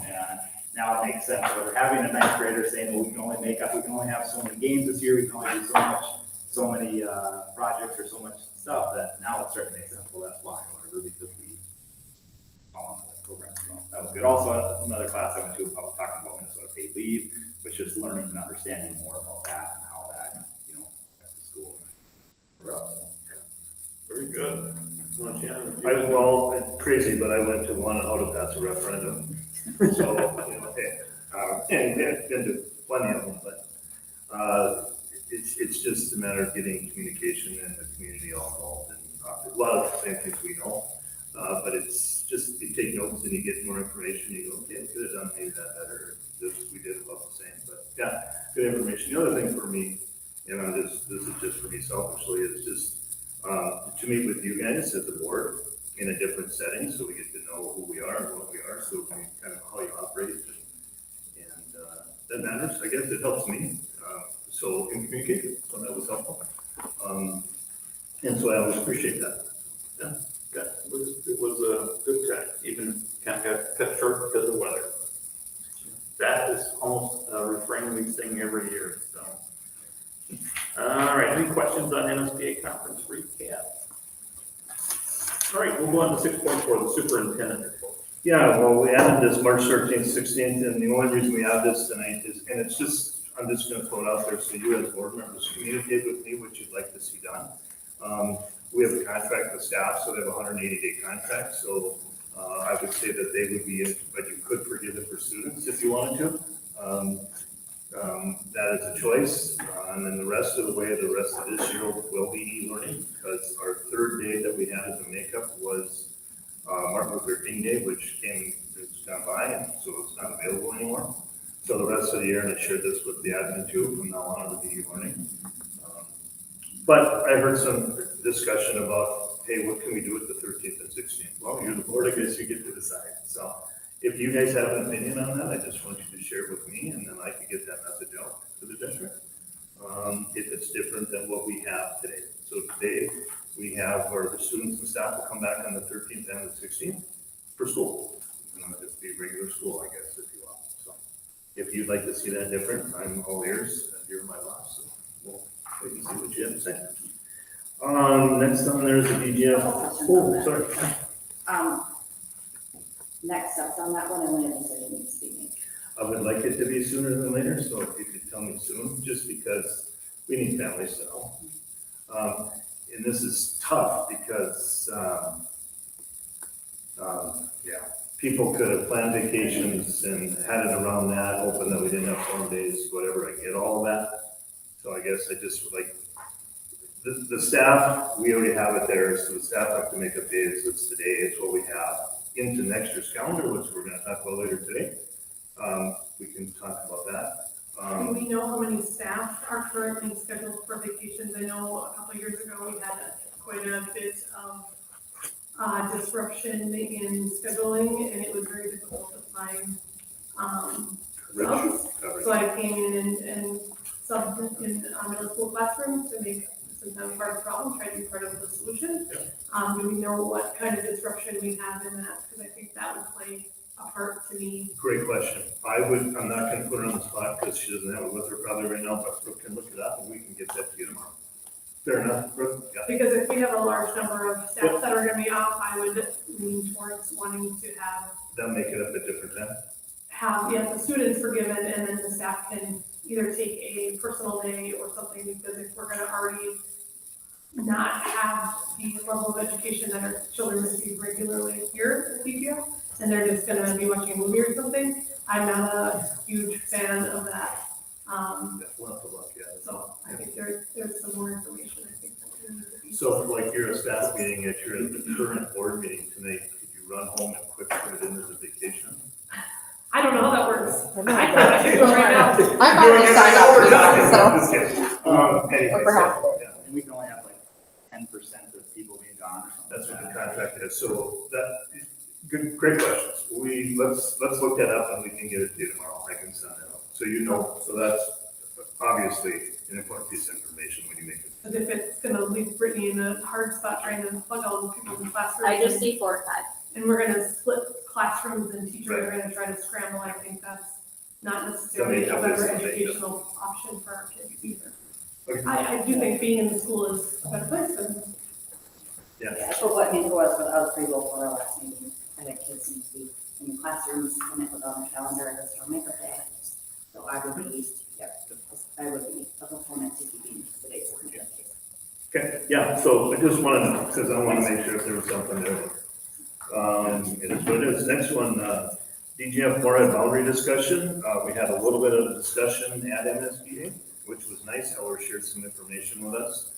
And now it makes sense. So we're having a ninth grader saying, well, we can only have so many games this year, we can only do so many projects or so much stuff, that now it's starting to make sense. Well, that's why, whatever, because we follow that program. So that was good. Also, another class I went to, I was talking about Minnesota paid leave, which is learning and understanding more about that and how that, affects the school. Very good. It's crazy, but I went to one how to pass a referendum. So, and been to plenty of them, but it's just a matter of getting communication and the community all involved. And a lot of the same things we know, but it's just, you take notes and you get more information, you go, okay, could have done maybe that better. We did about the same, but yeah, good information. The other thing for me, this is just for me selfishly, is just to meet with you guys as the board in a different setting, so we get to know who we are and what we are, so we kind of how you operate, and that matters. I guess it helps me. So in communication, so that was helpful. And so I always appreciate that. Yeah, it was a good time, even kind of got cut short because of weather. that is almost a refrain we sing every year, so. All right, any questions on MSBA conference recap? All right, we'll go on to 6.4, the superintendent report. Yeah, well, we added this March 13th, 16th, and the only reason we have this tonight is, and it's just, I'm just gonna throw it out there, so you as board members communicate with me what you'd like to see done. We have a contract with staff, so they have a 180-day contract, so I would say that they would be, but you could forgive it for students if you wanted to. That is a choice, and then the rest of the way, the rest of this year will be e-learning, because our third day that we had as a makeup was Martin Luther King Day, which it's gone by, and so it's not available anymore. So the rest of the year, and I shared this with the admin too, from now on it'll be e-learning. But I heard some discussion about, hey, what can we do with the 13th and 16th? Well, you're the board, I guess you get to decide. So if you guys have an opinion on that, I just want you to share it with me, and then I can get that message out to the district. If it's different than what we have today. So today, we have where the students and staff will come back on the 13th and the 16th for school. And it'll just be regular school, I guess, if you want. So if you'd like to see that different, I'm all ears, and you're my boss, so we'll wait and see what you have to say. Next on there's the DGF. Oh, sorry. Next steps on that one, and when a decision needs to be made. I would like it to be sooner than later, so if you could tell me soon, just because we need families to know. And this is tough because, people could have planned vacations and had it around that, hoping that we didn't have 4 days, whatever, I get all of that. So I guess I just would like, the staff, we already have it there, so the staff have to make up days, it's today, it's what we have. Into next year's calendar, which we're gonna talk about later today. We can talk about that. Do we know how many staff are currently scheduled for vacations? I know a couple of years ago, we had quite a bit of disruption in scheduling, and it was very difficult to find subs. So I came in and subbed in middle school classrooms to make, since I'm part of the problem, try to be part of the solution. Do we know what kind of disruption we have in that? Because I think that would play a part to me. Great question. I'm not gonna put her on the spot because she doesn't have it with her probably right now, but Brooke can look it up and we can get that to you tomorrow. Fair enough, Brooke? Yeah. Because if we have a large number of staff that are gonna be off, I would lean towards wanting to have, They'll make it up at different time. the students forgiven, and then the staff can either take a personal day or something, because if we're gonna already not have the level of education that our children receive regularly here at DGF, and they're just gonna be watching a movie or something, I'm not a huge fan of that. We'll have to look at it. So I think there's some more information, I think, that we need to be. So if like you're a staff meeting, if you're at the current board meeting tonight, could you run home and quick put it into the vacation? I don't know how that works. I could go right now. I've already signed up, Just kidding. Anyway, Or perhaps. so, yeah, And we can only have like 10% of people being gone or something. that's what the contract is. So great questions. Let's look that up and we can get it to you tomorrow. I can send it out. So you know, so that's obviously an important piece of information when you make it. Because if it's gonna leave Brittany in a hard spot trying to plug all the people in the classroom. I just see 4 or 5. And we're gonna split classrooms and teachers are gonna try to scramble, I think that's not necessarily a better educational option for our kids either. Okay. I do think being in the school is a better place than, Yeah, for what it was, but I was pretty low for our last meeting. I think kids need to be in the classrooms, and it was on the calendar, it was for makeup day. So I would be a proponent to keeping the dates on the case. Okay, yeah, so I just wanted to, because I want to make sure if there was something there. It is what it is. Next one, DGF Morehead boundary discussion. We had a little bit of a discussion at MSBA, which was nice. Heller shared some information with us.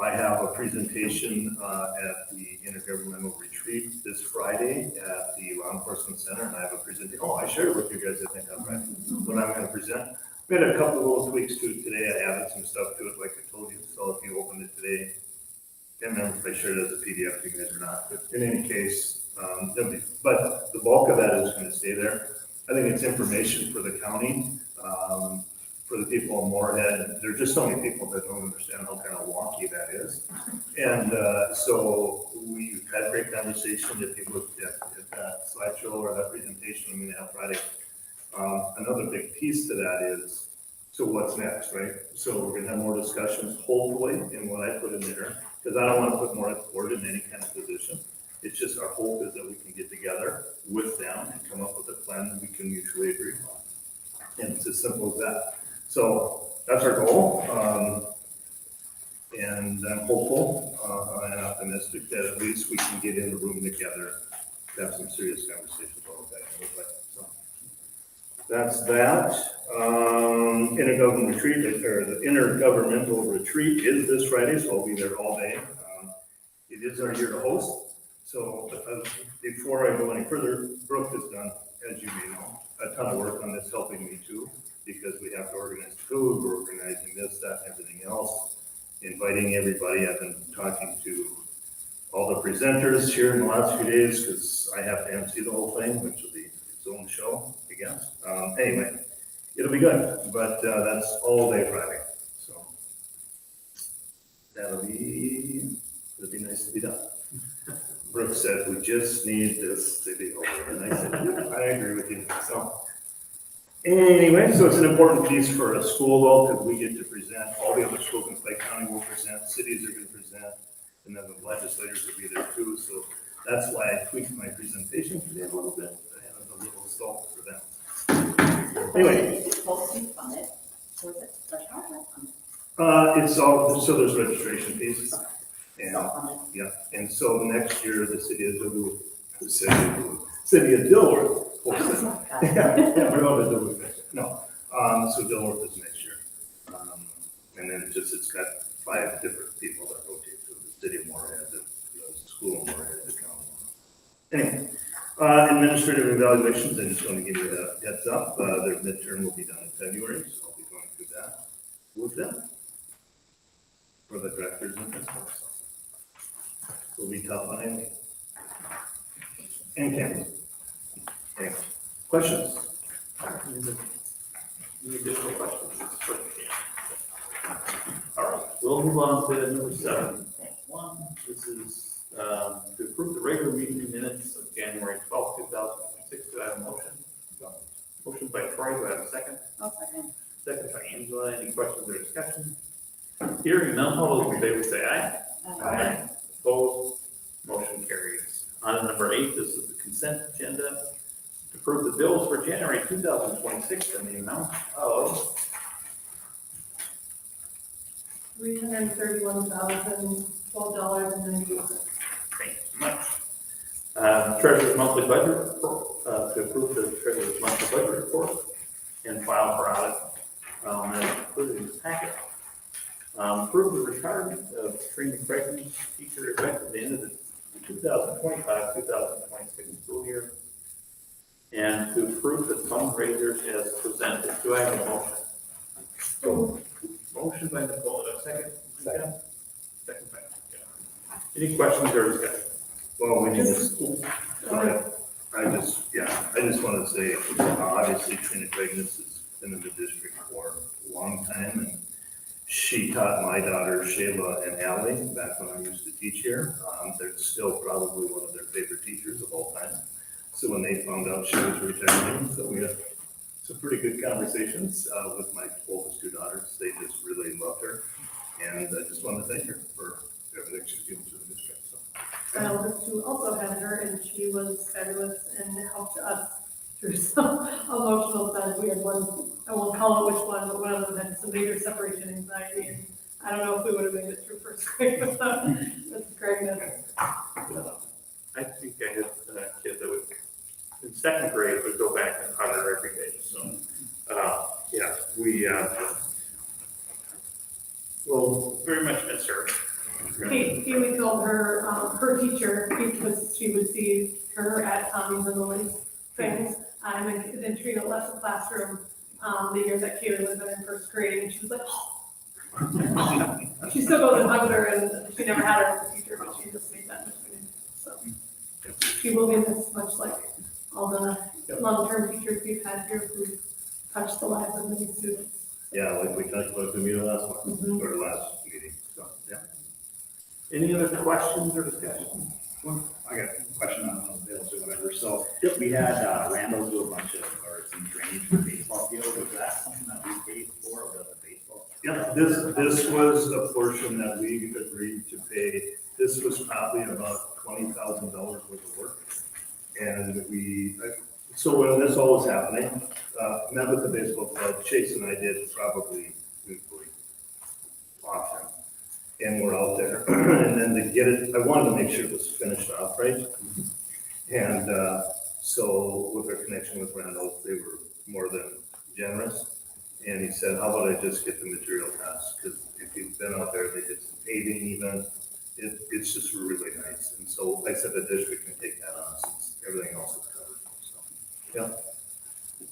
I have a presentation at the Intergovernmental Retreat this Friday at the Law Enforcement Center, and I have a presentation. Oh, I shared it with you guys, I think, on Friday, what I'm going to present. We had a couple of little tweaks to it today. I added some stuff to it, like I told you. So if you opened it today, can't remember if I shared it as a PDF to you guys or not, but in any case, but the bulk of that is going to stay there. I think it's information for the county, for the people in Morehead. There are just so many people that don't understand how kind of wonky that is. And so we've had a great conversation. If you look at that slideshow or that presentation I'm going to have Friday, Another big piece to that is, so what's next, right? So we're gonna have more discussions, hopefully, in what I put in there, because I don't want to put more effort in any kind of position. It's just our hope is that we can get together with them and come up with a plan that we can mutually agree on. And it's as simple as that. So that's our goal. And I'm hopeful and optimistic that at least we can get in the room together, to have some serious conversations about that. So that's that. Intergovernmental retreat, or the intergovernmental retreat is this Friday, so I'll be there all day. It is our year to host. So before I go any further, Brooke has done, as you may know, a ton of work on this, helping me too, because we have to organize food, we're organizing this, that, and everything else, inviting everybody. I've been talking to all the presenters here in the last few days, because I have to MC the whole thing, which will be its own show, I guess. Anyway, it'll be good, but that's all day Friday, so it'll be nice to be done. Brooke said, we just need this to be over, and I said, yeah, I agree with you. So anyway, so it's an important piece for a school though, because we get to present, all the other schools in Clay County will present, cities are going to present, and then the legislators will be there too. So that's why I tweaked my presentation today a little bit. I have a little salt for them. Anyway. Is it supposed to be funded? Or is it special funded? It's all, so there's registration fees. And, Self-funded. yeah, and so next year, the city of Duluth, city of Dilworth. Yeah, we're going to Duluth next year. No, so Dilworth is next year. And then it's got 5 different people that rotate through the city of Moorhead, the school of Moorhead, the county. Anyway, administrative evaluations, I just want to give you a heads up. Their midterm will be done in February, so I'll be going through that with them. For the directors and principals. Will be tough on Amy. And Ken. Okay. Questions? Any additional questions? All right, we'll move on to number 7.1. This is to approve the regular meeting minutes of January 12th, 2026. Do I have a motion? Motion by Troy, do I have a second? I'll second. Second by Angela. Any questions or discussion? Hearing none, all those in favor say aye. Aye. Opposed, motion carries. On to number 8, this is the consent agenda. To approve the bills for January 2026 in the amount of $331,012.98. Thank you so much. Treasurer's monthly budget report, to approve the treasurer's monthly budget report and file for audit. That's included in this packet. Approve the retirement of Trina Creighton, teacher effective the end of the 2025-2026 school year. And to approve the fundraisers as presented. Do I have a motion? Motion by Nicole, second? Second. Second by Nicole. Any questions or discussion? Well, we need to, I just want to say, obviously Trina Creighton has been in the district for a long time, and she taught my daughter Shayla and Allie back when I used to teach here. They're still probably one of their favorite teachers of all time. So when they found out she was retiring, so we had some pretty good conversations with my oldest 2 daughters. They just really loved her, and I just want to thank her for everything she's given to the district. So. My oldest 2 also had her, and she was fabulous and helped us through some emotional times. We had one, I won't call it which one, but one of them had some major separation anxiety, and I don't know if we would have made it through first grade without Mrs. Craigman. I think I had a kid that would, in second grade, would go back and hug her every day. So, yeah, we will very much miss her. Haley told her, her teacher, because she would see her at Tommy's and Lily's things, and then Trina left the classroom, the year that Kaylee was in first grade, and she was like, oh. She still goes and hugs her, and she never had her as a teacher, but she just made that much money. So she will be missed, much like all the long-term teachers we've had here who touched the lives of many students. Yeah, like we talked about the meeting last one, or last meeting. So, yeah. Any other questions or discussion? I got a question on those bills or whatever. So we had Randall do a bunch of, or some training the baseball field, was that something that we paid for, the baseball? Yeah, this was a portion that we agreed to pay. This was probably about $20,000 worth of work. And so when this all was happening, met with the baseball club, Chase and I did probably weekly often. And we're out there. And then to get it, I wanted to make sure it was finished off right. And so with our connection with Randall, they were more than generous. And he said, how about I just get the material costs? Because if you've been out there, they did some paving even. It's just really nice. And so I said the district can take that on since everything else is covered. So, yeah,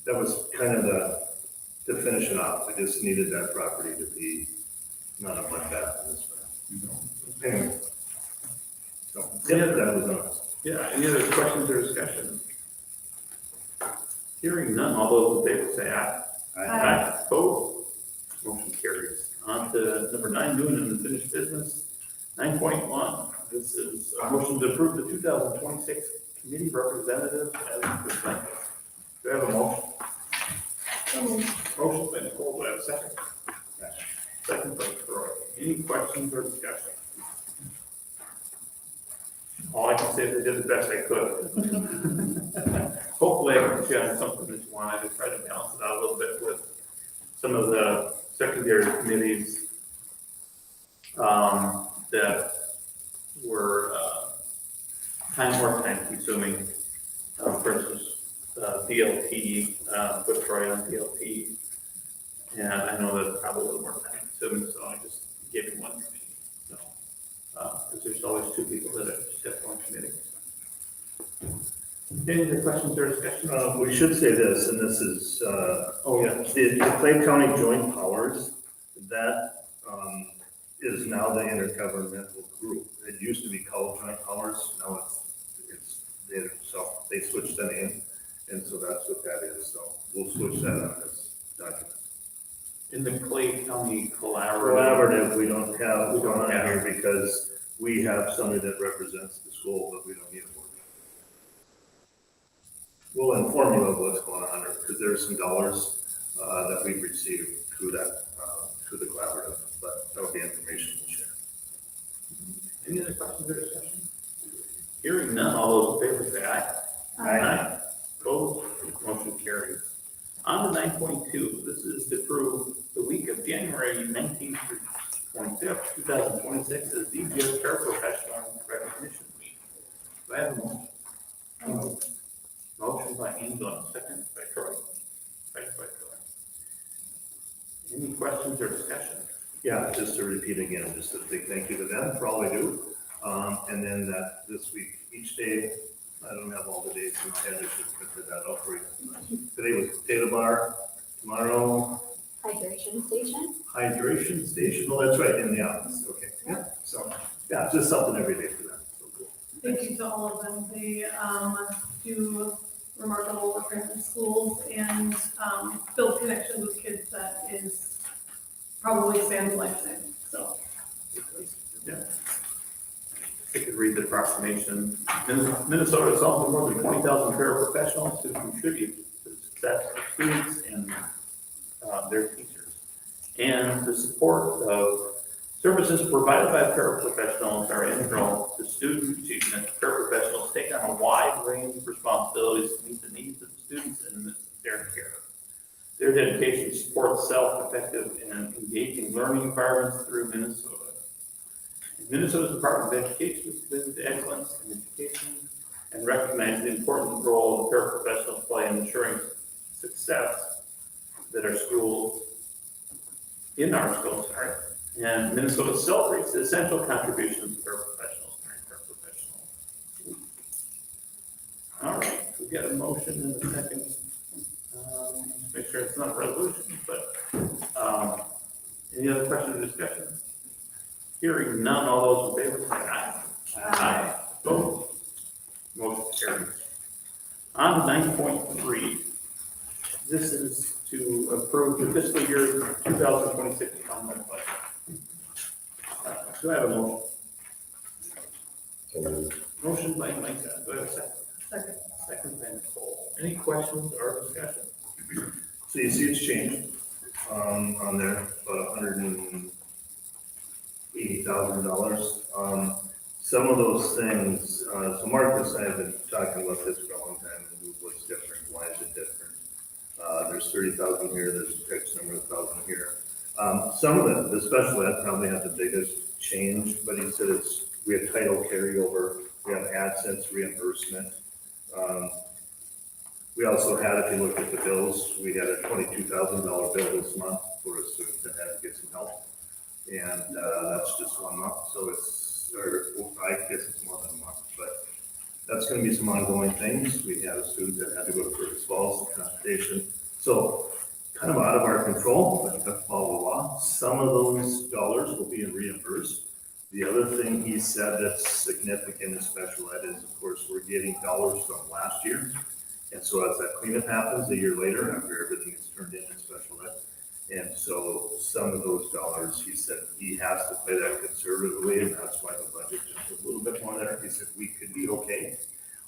that was kind of to finish it off. I just needed that property to be not a bloodbath in this way. Anyway, so yeah, that was on. Yeah, any other questions or discussion? Hearing none, all those in favor say aye. Aye. Opposed? Motion carries. On to number 9, doing an unfinished business. 9.1, this is a motion to approve the 2026 committee representatives as presented. Do I have a motion? Motion by Nicole, do I have a second? Second by Troy. Any questions or discussion? All I can say is I did the best I could. Hopefully I can share something that you want. I just try to balance it out a little bit with some of the secondary committees that were more time consuming. For instance, DLT, put Troy on DLT. And I know that's probably a little more time consuming, so I just gave him one committee. So, because there's always 2 people that just have one committee. Any other questions or discussion? We should say this, and this is, the Clay County Joint Powers, that is now the intergovernmental group. It used to be called Joint Powers, now so they switched the name, and so that's what that is. So we'll switch that on this document. In the Clay County Collaborative. We don't have here because we have somebody that represents the school, but we don't need a board. We'll inform you of what's going on there, because there's some dollars that we've received through that, through the collaborative, but that'll be information we'll share. Any other questions or discussion? Hearing none, all those in favor say aye. Aye. Opposed? Motion carries. On to 9.2, this is to approve the week of January 19th through 25th, 2026 as DBS Paraprofessional Recognition Week. Do I have a motion? Motion by Angela, second by Troy. Second by Troy. Any questions or discussion? Yeah, just to repeat again, just a big thank you to them for all they do. And then that this week, each day, I don't have all the dates in my head, I should figure that out for you. Today was potato bar, tomorrow. Hydration station? Hydration station, well, that's right, in the office, okay. Yeah. So, yeah, just something every day for them, so cool. Thank you to all of them. They do remarkable work in the schools and build connections with kids that is probably spans a lifetime, so. Yeah. I could read the proclamation. Minnesota is home to more than 20,000 paraprofessionals who contribute to the success of students and their teachers. And the support of services provided by paraprofessionals are integral to student achievement. Paraprofessionals take on a wide range of responsibilities to meet the needs of the students in their care. Their dedication supports self-effective and engaging learning environments through Minnesota. Minnesota's Department of Education is committed to excellence in education and recognizes the important role the paraprofessionals play in ensuring success that our schools, and Minnesota celebrates the essential contributions of paraprofessionals during Paraprofessional Week. All right, we got a motion in a second. Make sure it's not a resolution, but any other questions or discussion? Hearing none, all those in favor say aye. Aye. Opposed? Motion carries. On to 9.3. This is to approve the fiscal year 2026 common budget. Do I have a motion? Motion by Micah. Do I have a second? Second. Second by Nicole. Any questions or discussion? So you see it's changed, on there, about $180,000. Some of those things, so Marcus and I have been talking about this for a long time, and what's different, why is it different? There's 30,000 here, there's X number of thousand here. Some of the special ed probably have the biggest change, but he said we have title carryover, we have AdSense reimbursement. We also had, if you look at the bills, we had a $22,000 bill this month for a student that had to get some help. And that's just 1 month, so I guess it's more than a month, but that's gonna be some ongoing things. We had a student that had to go to Fergus Falls, transportation. So kind of out of our control, but to follow the law. Some of those dollars will be reimbursed. The other thing he said that's significant in special ed is, of course, we're getting dollars from last year. And so as that cleanup happens a year later, after everything is turned in special ed, and so some of those dollars, he said he has to play that conservatively, and that's why the budget just a little bit more there. He said we could be okay.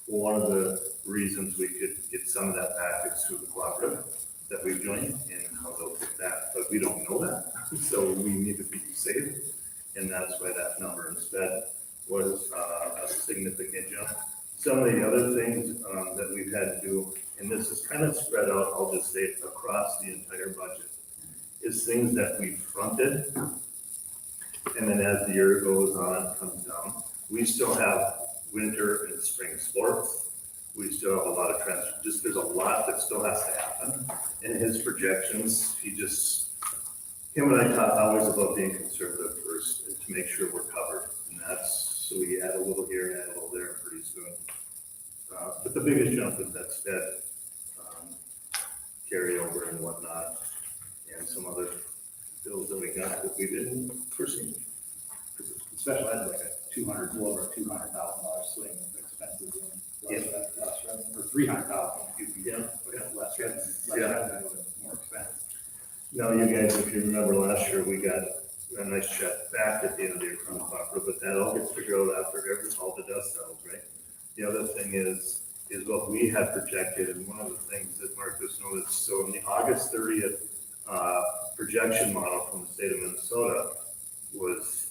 One of the reasons we could get some of that back is through the cooperative that we've joined and how they'll get that, but we don't know that. So we need to be safe, and that's why that number instead was a significant jump. Some of the other things that we've had to do, and this is kind of spread out, I'll just say it, across the entire budget, is things that we fronted, and then as the year goes on, it comes down. We still have winter and spring sports. We still have a lot of there's a lot that still has to happen. In his projections, him and I talk always about being conservative first, and to make sure we're covered. And so we add a little here, add a little there pretty soon. But the biggest jump is that SPED carryover and whatnot, and some other bills that we got that we didn't foresee. Special ed, like a little over $200,000 swing in expenses and less revenue, or $300,000, excuse me, but less revenue and more expense. Now, you guys, if you remember last year, we got a nice check back at the end of the year from the cooperative, but that all gets figured out after all the dust settles, right? The other thing is what we had projected, and one of the things that Marcus noticed, so in the August 30th projection model from the state of Minnesota was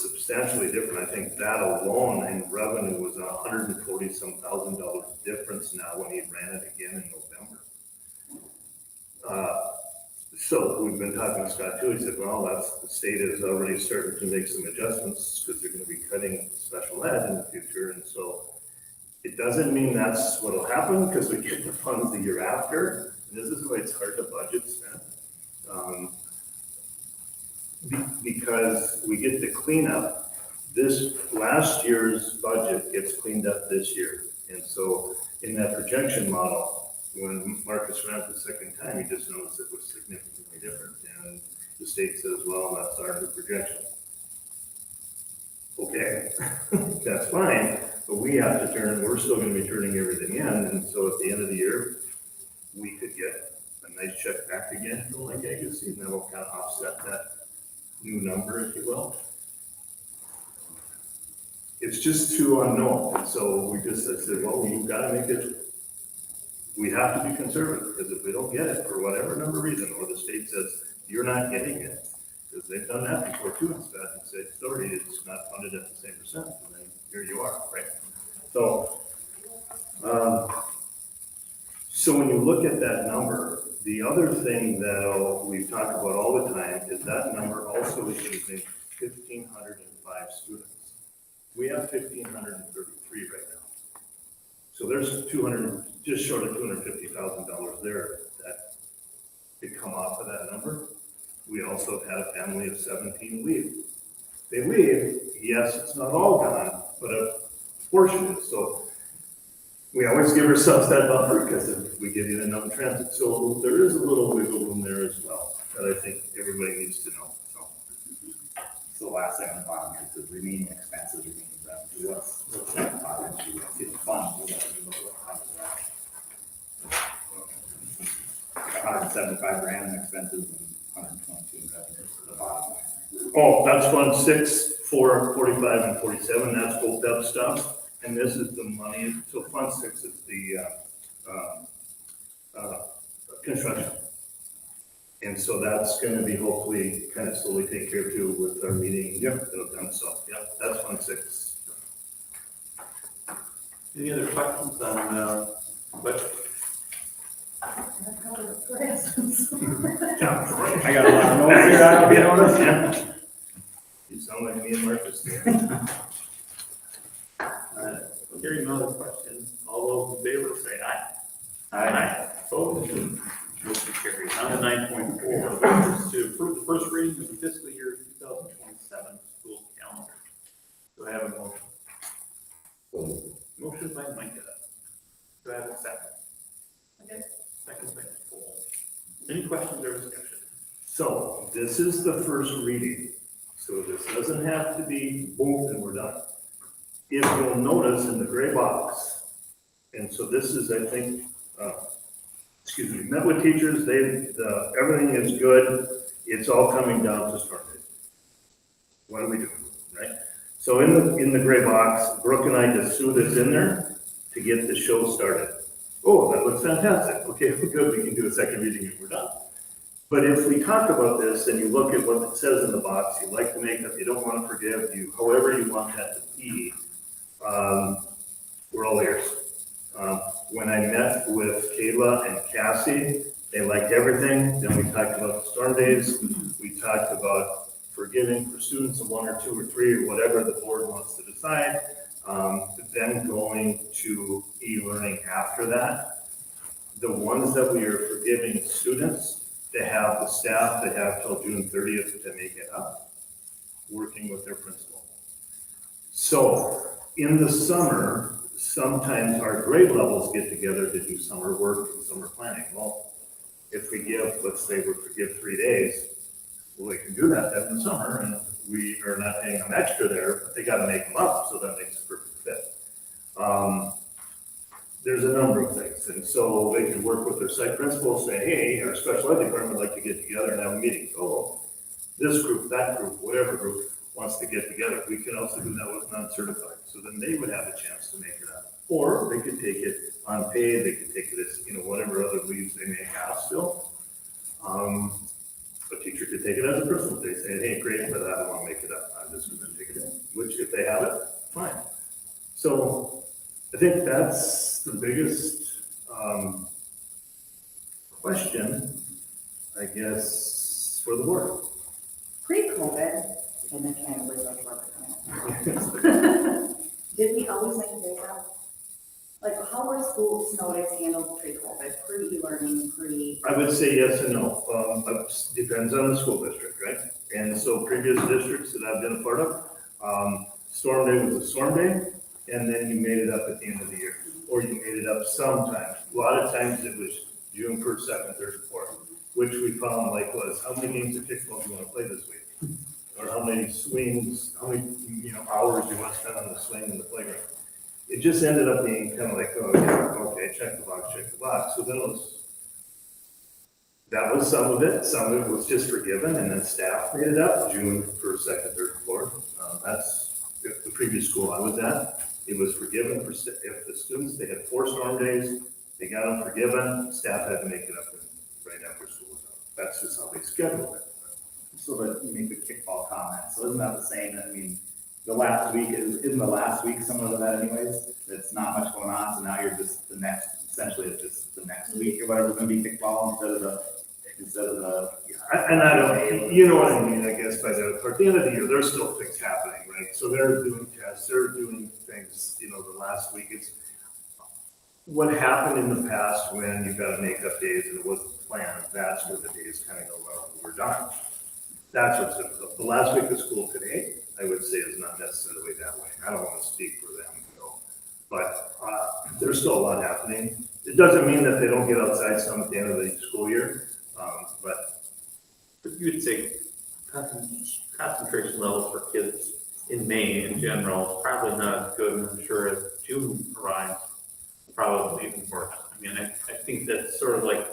substantially different. I think that alone in revenue was $140,000 difference now when he ran it again in November. So we've been talking to Scott too. He said, well, the state is already starting to make some adjustments because they're going to be cutting special ed in the future. And so it doesn't mean that's what will happen because we get the funds the year after. And this is why it's hard to budget spend. Because we get the cleanup, this last year's budget gets cleaned up this year. And so in that projection model, when Marcus ran it the second time, he just noticed it was significantly different. And the state says, well, that's our new projection. Okay, that's fine, but we have to we're still going to be turning everything in. And so at the end of the year, we could get a nice check back again from like Agassi, and that will kind of offset that new number, if you will. It's just too unknown. And so I said, well, we've got to make it, we have to be conservative, because if we don't get it for whatever number reason, or the state says, you're not getting it, because they've done that before too, and said, sorry, it's not funded at the same percent, and then here you are, right? So, so when you look at that number, the other thing that we talk about all the time is that number also is using 1,505 students. We have 1,533 right now. So there's just short of $250,000 there that could come off of that number. We also have had a family of 17 leave. They leave, yes, it's not all gone, but a portion is. So we always give ourselves that buffer because if we get in enough transit, so there is a little wiggle room there as well that I think everybody needs to know. So the last thing on the bottom here, the remaining expenses, remaining revenue, what's that bottom issue? It's fun. $175,000 in expenses and 122 in revenue for the bottom line. Oh, that's Fund 6, 4, 45, and 47. That's both that stuff. And this is the money. So Fund 6 is the construction. And so that's gonna be hopefully kind of slowly taken care of too with our meeting. Yep. So, yeah, that's 1/6. Any other questions on, budget? I got a lot of notes here, I don't know, notice. Yeah. You sound like me and Marcus there. Hearing no other questions, all those in favor say aye. Aye. Opposed? Motion carries. On to 9.4, which is to approve the first reading of the fiscal year 2027 school calendar. Do I have a motion? Motion by Micah. Do I have a second? Okay. Second by Nicole. Any questions or discussion? So this is the first reading, so this doesn't have to be boom and we're done. If you'll notice in the gray box, and so this is, I think, met with teachers, everything is good, it's all coming down to start date. What are we doing, right? So in the gray box, Brooke and I just threw this in there to get the show started. Oh, that looks fantastic. Okay, good, we can do a second reading and we're done. But if we talk about this and you look at what it says in the box, you like the makeup, you don't want to forgive, however you want that to be, we're all ears. When I met with Kayla and Cassie, they liked everything. Then we talked about the storm days. We talked about forgiving for students of 1 or 2 or 3 or whatever the board wants to decide. Then going to e-learning after that. The ones that we are forgiving students, they have the staff, they have till June 30th to make it up, working with their principal. So in the summer, sometimes our grade levels get together to do summer work and summer planning. Well, if we give, let's say we forgive 3 days, well, they can do that then in the summer and we are not paying them extra there, but they got to make them up, so that makes a perfect fit. There's a number of things, and so they can work with their site principal, say, hey, our special ed department would like to get together and have a meeting. Oh, this group, that group, whatever group wants to get together. We can also do that with non-certified, so then they would have a chance to make it up. Or they could take it unpaid, they could take it as, whatever other leaves they may have still. A teacher could take it as a personal day, saying, hey, great, but I don't want to make it up. I'm just going to take it in, which if they have it, fine. So I think that's the biggest question, I guess, for the board. Pre-COVID, and then kind of was like work. Did we always like days out? Like, how were schools nowadays handled pre-COVID, pre-learning, I would say yes and no. Depends on the school district, right? And so previous districts that I've been a part of, storm day was a storm day, and then you made it up at the end of the year. Or you made it up sometimes. A lot of times it was June 1st, 2nd, 3rd, 4th, which we found was how many games of kickball do you want to play this week? Or how many swings, how many hours you want to spend on the swing in the playground. It just ended up being kind of like, oh, yeah, okay, check the box. So then that was some of it. Some of it was just forgiven, and then staff made it up June 1st, 2nd, 3rd, 4th. That's the previous school I was at. It was forgiven for if the students, they had 4 storm days, they got them forgiven, staff had to make it up right after school was out. That's just how they scheduled it. So that you make the kickball comment, so isn't that the same, the last week, isn't the last week similar to that anyways? It's not much going on, so now you're just essentially it's just the next week or whatever, it's gonna be kickball instead of the. And I don't, you know what I mean, I guess, at the end of the year, there's still things happening, right? So they're doing tests, they're doing things, the last week. It's what happened in the past when you've got to make up days and it wasn't planned, that's where the days kind of go, well, we're done. That's what's difficult. The last week of school today, I would say is not necessarily that way. I don't want to speak for them, but there's still a lot happening. It doesn't mean that they don't get outside some at the end of the school year, but you would say concentration levels for kids in May in general is probably not as good, and I'm sure as June arrives, probably even worse. I think that's sort of like,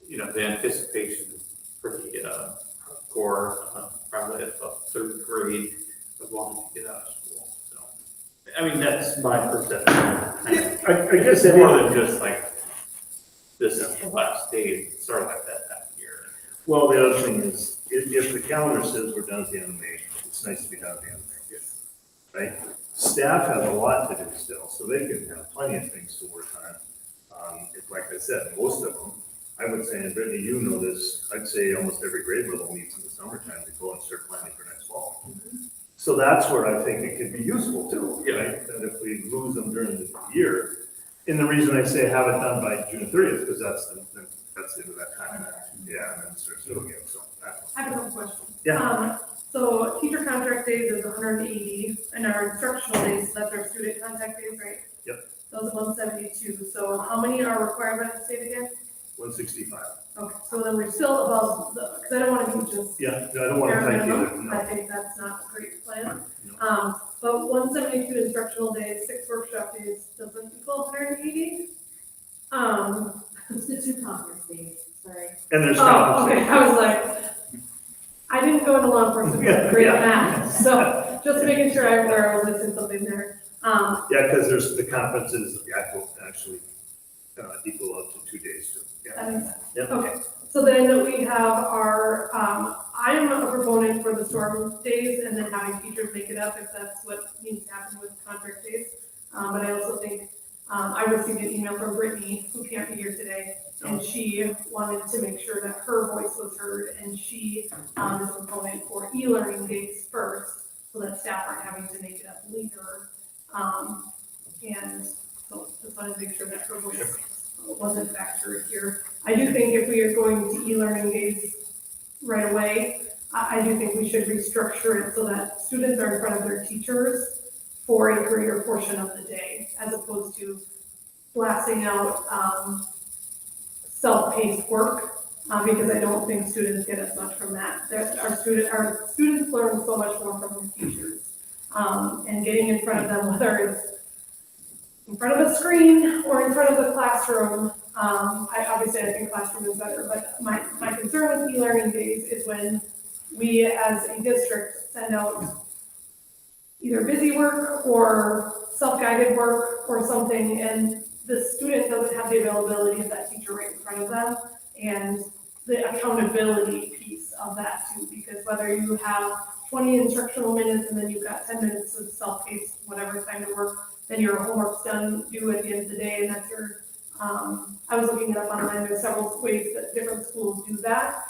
the anticipation is pretty core, probably at the 3rd grade of wanting to get out of school. So, that's my perception. I guess it's more than just like this last done at the end of May. It's nice to be done at the end of May. Right? Staff has a lot to do still, so they can have plenty of things to work on. Like I said, most of them, I would say, and Brittany, you know this, I'd say almost every grade level meets in the summertime to go and start planning for next fall. So that's where I think it could be useful too, right? And if we lose them during the year, and the reason I say have it done by June 30th, because that's the end of that time. Yeah, and then it starts new again, so. I have a couple questions. Yeah. So teacher contract days is 180, and our instructional days, that's our student contact days, right? Yep. Those are 172, so how many are required by the state again? 165. Okay, so then we're still above the, because I don't want to be just Yeah, I don't want to bare type either, minimum. I no. think that's not a great plan. No. But 172 instructional days, 6 workshop days, doesn't equal 180. It's the 2 conference days, sorry. And there's Oh, okay, compensation. I was like, I didn't go into law enforcement, Yeah, great yeah. math, so just making sure I was missing something there. Yeah, because there's the conferences, actually equal up to 2 days too. Yeah. That makes sense. Yep. Okay, so then we have our, I'm a proponent for the storm days and then having teachers make it up if that's what needs to happen with contract days. But I also think, I received an email from Brittany, who can't be here today, and she wanted to make sure that her voice was heard, and she is a proponent for e-learning days first, so that staff aren't having to make it up later. And so just wanted to make sure that her voice wasn't factored here. I do think if we are going to e-learning days right away, I do think we should restructure it so that students are in front of their teachers for a greater portion of the day, as opposed to blasting out self-paced work, because I don't think students get as much from that. Our students learn so much more from their teachers. And getting in front of them, whether it's in front of a screen or in front of the classroom, I think classroom is better, but my concern with e-learning days is when we as a district send out either busy work or self-guided work or something, and the student doesn't have the availability of that teacher right in front of them, and the accountability piece of that too, because whether you have 20 instructional minutes and then you've got 10 minutes of self-paced, whatever time to work, then your homework's done, due at the end of the day, and that's your, I was looking it up online, there's several ways that different schools do that,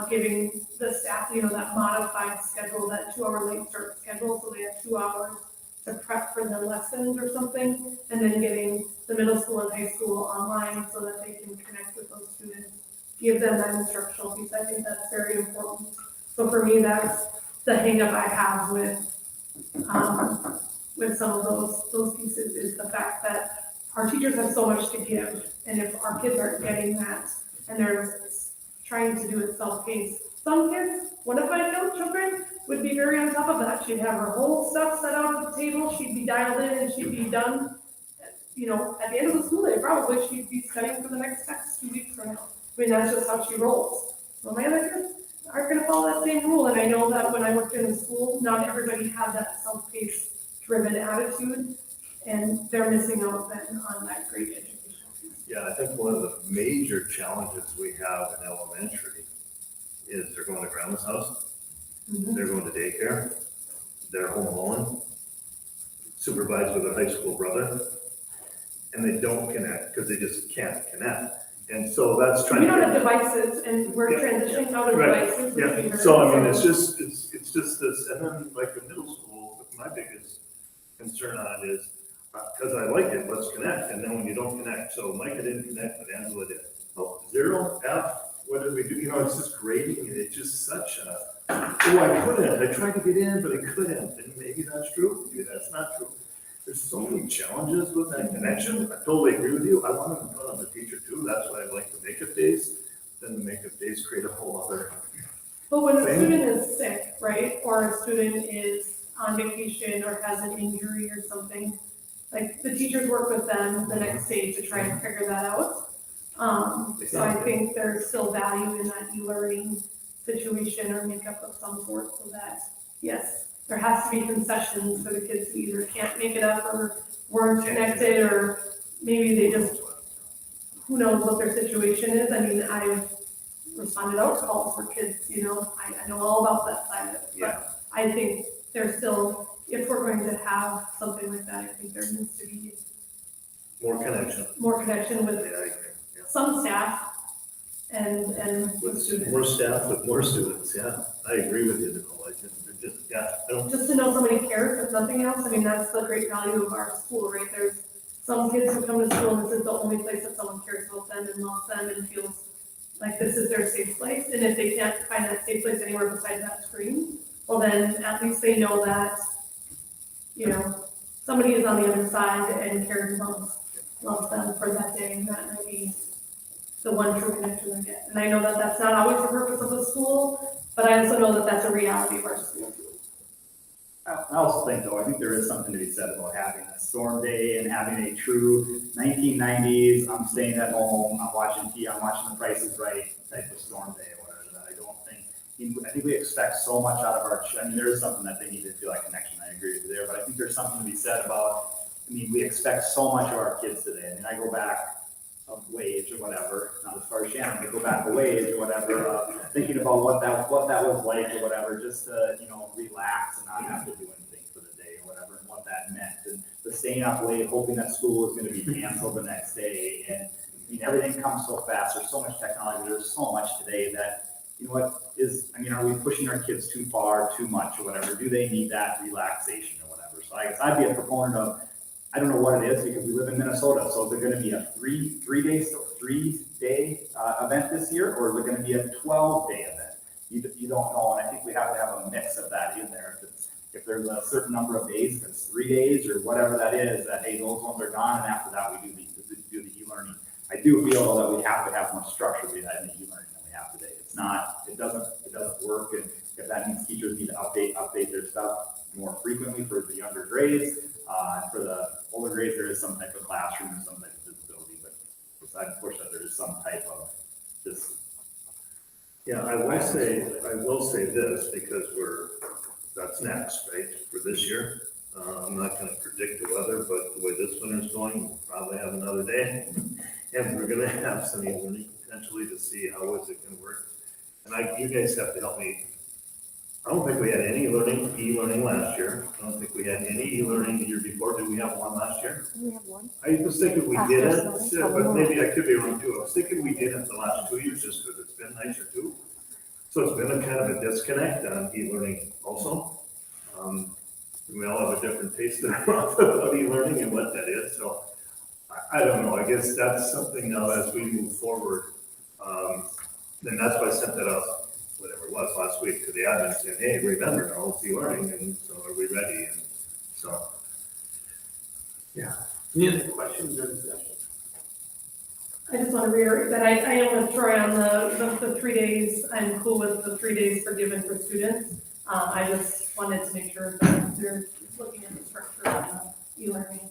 giving the staff, that modified schedule, that 2-hour late start schedule, so they have 2 hours to prep for their lessons or something, and then getting the middle school and high school online so that they can connect with those students, give them that instructional piece. I think that's very important. So for me, that's the hang up I have with some of those pieces, is the fact that our teachers have so much to give, and if our kids aren't getting that, and they're trying to do it self-paced. Some kids, one of my children, would be very on top of that. She'd have her whole stuff set out at the table, she'd be dialed in, and she'd be done, at the end of the school day, probably, she'd be studying for the next test 2 weeks from now. I mean, that's just how she rolls. Well, my other kids aren't gonna follow that same rule, and I know that when I worked in the school, not everybody had that self-paced driven attitude, and they're missing out then on that great education. Yeah, I think one of the major challenges we have in elementary is they're going to grandma's house, they're going to daycare, they're home alone, supervised with a high school brother, and they don't connect because they just can't connect. And so that's trying We to. don't have devices, and we're transitioning out of Right. devices. which we Yeah, heard. so I mean, it's just this, and then like in middle school, my biggest concern on it is, because I like it, let's connect, and then when you don't connect, so Micah didn't connect, but Angela did. Oh, 0, F, what did we do? It's just grading, and it's just such a, I couldn't, I tried to get in, but I couldn't, and maybe that's true, maybe that's not true. There's so many challenges with that connection. I totally agree with you. I want to put on the teacher too. That's why I like the makeup days. Then the makeup days create a whole other. But when a thing. student is sick, right, or a student is on vacation or has an injury or something, like the teachers work with them the next day to try and figure that out. So I think there's still value in that e-learning situation or makeup of some sort, so that, yes, there has to be concessions for the kids who either can't make it up or weren't connected, or maybe they just, who knows what their situation is. I mean, I've responded out calls for kids, you know, I know all about that side of it. But I think there's still, if we're going to have something like that, I think there needs to be More connection. more connection with Yeah, I agree. Yeah. some staff and with With students. more staff, with more students, yeah. I agree with you, Nicole. I don't, Just to know somebody cares, if nothing else, I mean, that's the great value of our school, right? There's some kids who come to school and this is the only place that someone cares about them and loves them and feels like this is their safe place. And if they can't find that safe place anywhere besides that screen, well then at least they know that, you know, somebody is on the other side and cares and loves them for that day, and that might be the one true connection I get. And I know that that's not always the purpose of the school, but I also know that that's a reality of our school. I also think though, I think there is something to be said about having a storm day and having a true 1990s, I'm staying at home, I'm watching The Price is Right type of storm day or whatever, that I don't think, I think we expect so much out of our, I mean, there is something that they need to feel like connection, I agree with you there, but I think there's something to be said about, I mean, we expect so much of our kids today. I mean, I go back of wage or whatever, not as far as Shannon, but go back a wage or whatever, thinking about what that was like or whatever, just to, you know, relax and not have to do anything for the day or whatever, and what that meant. And the staying up late, hoping that school was gonna be canceled the next day. And I mean, everything comes so fast. There's so much technology. There's so much today that, you know what is, I mean, are we pushing our kids too far, too much or whatever? Do they need that relaxation or whatever? So I guess I'd be a proponent of, I don't know what it is because we live in Minnesota. So is it going to be a three day event this year, or is it going to be a 12-day event? You don't know, and I think we have to have a mix of that in there. If there's a certain number of days, if it's 3 days or whatever that is, that hey, those ones are gone, and after that we do the e-learning. I do feel though that we have to have more structure behind the e-learning than we have today. It's not, it doesn't work, and if that means teachers need to update their stuff more frequently for the younger grades. And for the older grades, there is some type of classroom or some type of visibility, but besides push that, there is some type of this. yeah, I will say this because that's next, right, for this year. I'm not gonna predict the weather, but the way this winter's going, we'll probably have another day. And we're gonna have some e-learning potentially to see how is it gonna work. And you guys have to help me. I don't think we had any e-learning last year. I don't think we had any e-learning the year before. Did we have one last year? We have one. I was thinking we After didn't, summer. but maybe I could be wrong too. I was thinking we didn't the last 2 years just because it's been nicer too. So it's been a kind of a disconnect on e-learning also. We all have a different taste in our mouth about e-learning and what that is. So I don't know. I guess that's something now as we move forward. And that's why I sent that out, whatever it was last week, to the admin saying, hey, remember now it's e-learning, and so are we ready? And so. Yeah. Any other questions or discussion? I just want to reiterate that I am with Troy on the 3 days. I'm cool with the 3 days forgiven for students. I just wanted to make sure that they're looking at the structure of the e-learning.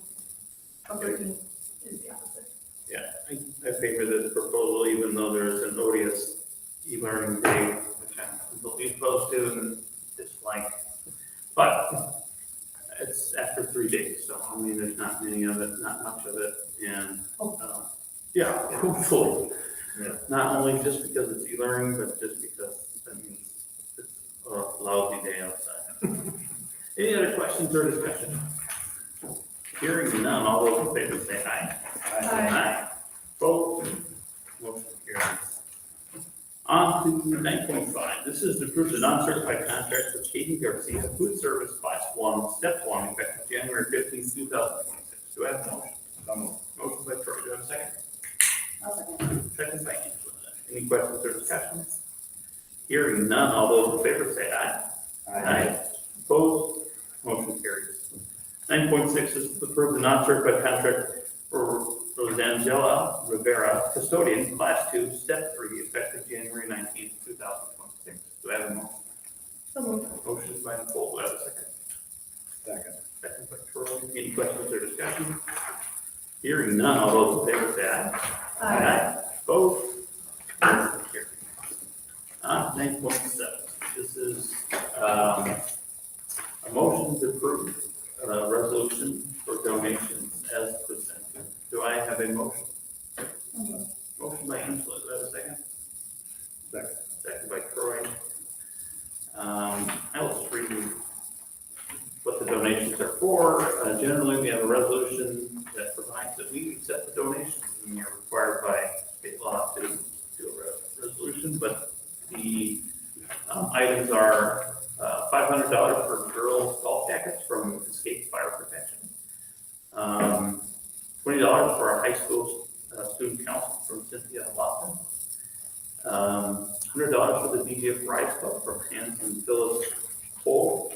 Upgrading is the opposite. Yeah, I favor this proposal, even though there's an odious e-learning day, which I'm completely opposed to and dislike. But it's after 3 days, so I mean, there's not many of it, not much of it, and, yeah, hopefully. Yeah. Not only just because it's e-learning, but just because that means it's a lousy day outside. Any other questions or discussion? Hearing none, all those in favor say aye. Aye. Vote. Motion carries. On to 9.5. This is to approve the non-certified contract for Katie Garcia, food service class 1, step 1, effective January 15th, 2026. Do I have a motion? Motion by Troy. Do I have a second? Second by Angela. Any questions or discussions? Hearing none, all those in favor say aye. Aye. Opposed? Motion carries. 9.6 is to approve the non-certified contract for Rosangela Rivera, custodian, class 2, step 3, effective January 19th, 2026. Do I have a motion? So moved. Motion by Nicole. Do I have a second? Second. Second by Troy. Any questions or discussion? Hearing none, all those in favor say aye. Opposed? Motion carries. 9.7. This is a motion to approve resolution for donations as presented. Do I have a motion? Motion by Angela. Do I have a second? Second. 4, generally, we have a resolution that provides that we accept the donations. And we are required by state law to do a resolution, but the items are $500 for girls' golf jackets from Escape Fire Protection. $20 for our high school student council from Cynthia Lawson. $100 for the DGF Rise Club from Hans and Phyllis Cole.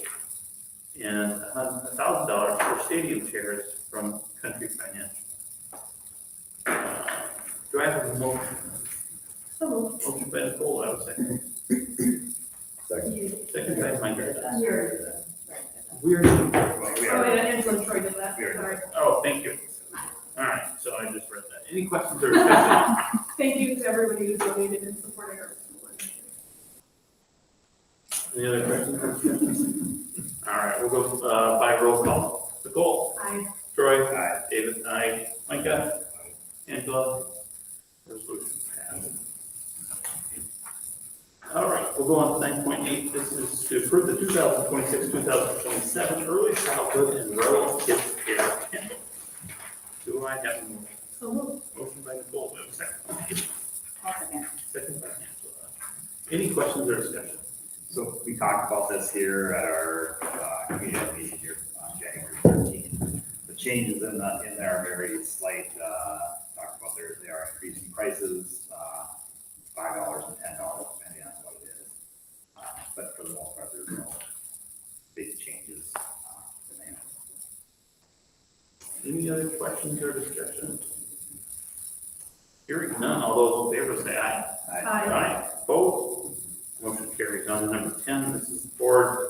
And $1,000 for stadium chairs from Country Financial. Do I have a motion? Motion by Nicole, I would second. Second by Mike. Weird. and Troy did that. Sorry. Oh, thank you. All right, so I just read that. Any questions or discussion? Thank you to everybody who donated and supported our school. Any other questions or discussion? All right, we'll go by roll call. Nicole? Aye. Troy? Aye. David? Aye. Micah? Angela? Resolution passed. All right, we'll go on to 9.8. This is to approve the 2026-2027 Early Childhood and Rural Kids Care Handbook. Do I have a motion? So moved. Motion by Nicole, do I have a second? I'll second. Second by Angela. Any questions or discussion? So we talked about this here at our community meeting here on January 13th. The changes in there are very slight. Talked about they are increasing prices, $5 and $10 depending on what it is. But for the most part, there's no big changes. Any other questions or discussion? Hearing none, all those in favor say aye. Aye. Opposed? Motion carries on to number 10. This is board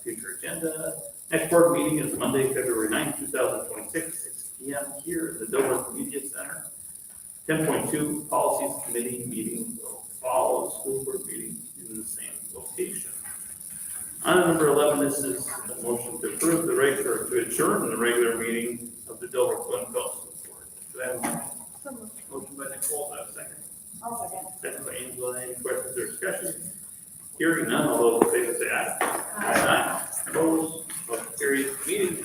future agenda. Next board meeting is Monday, February 9th, 2026, 6 p.m. here at the Dilworth Media Center. 10.2, Policies Committee meeting will follow the school board meeting in the same location. On to number 11, this is a motion to approve the regular, to adjourn the regular meeting of the Dilworth Glenville School Board. Do I have a motion? Motion by Nicole, do I have a second? I'll second. Second by Angela. Any questions or discussion? Hearing none, all those in favor say aye. Aye. Opposed? Motion carries. Meeting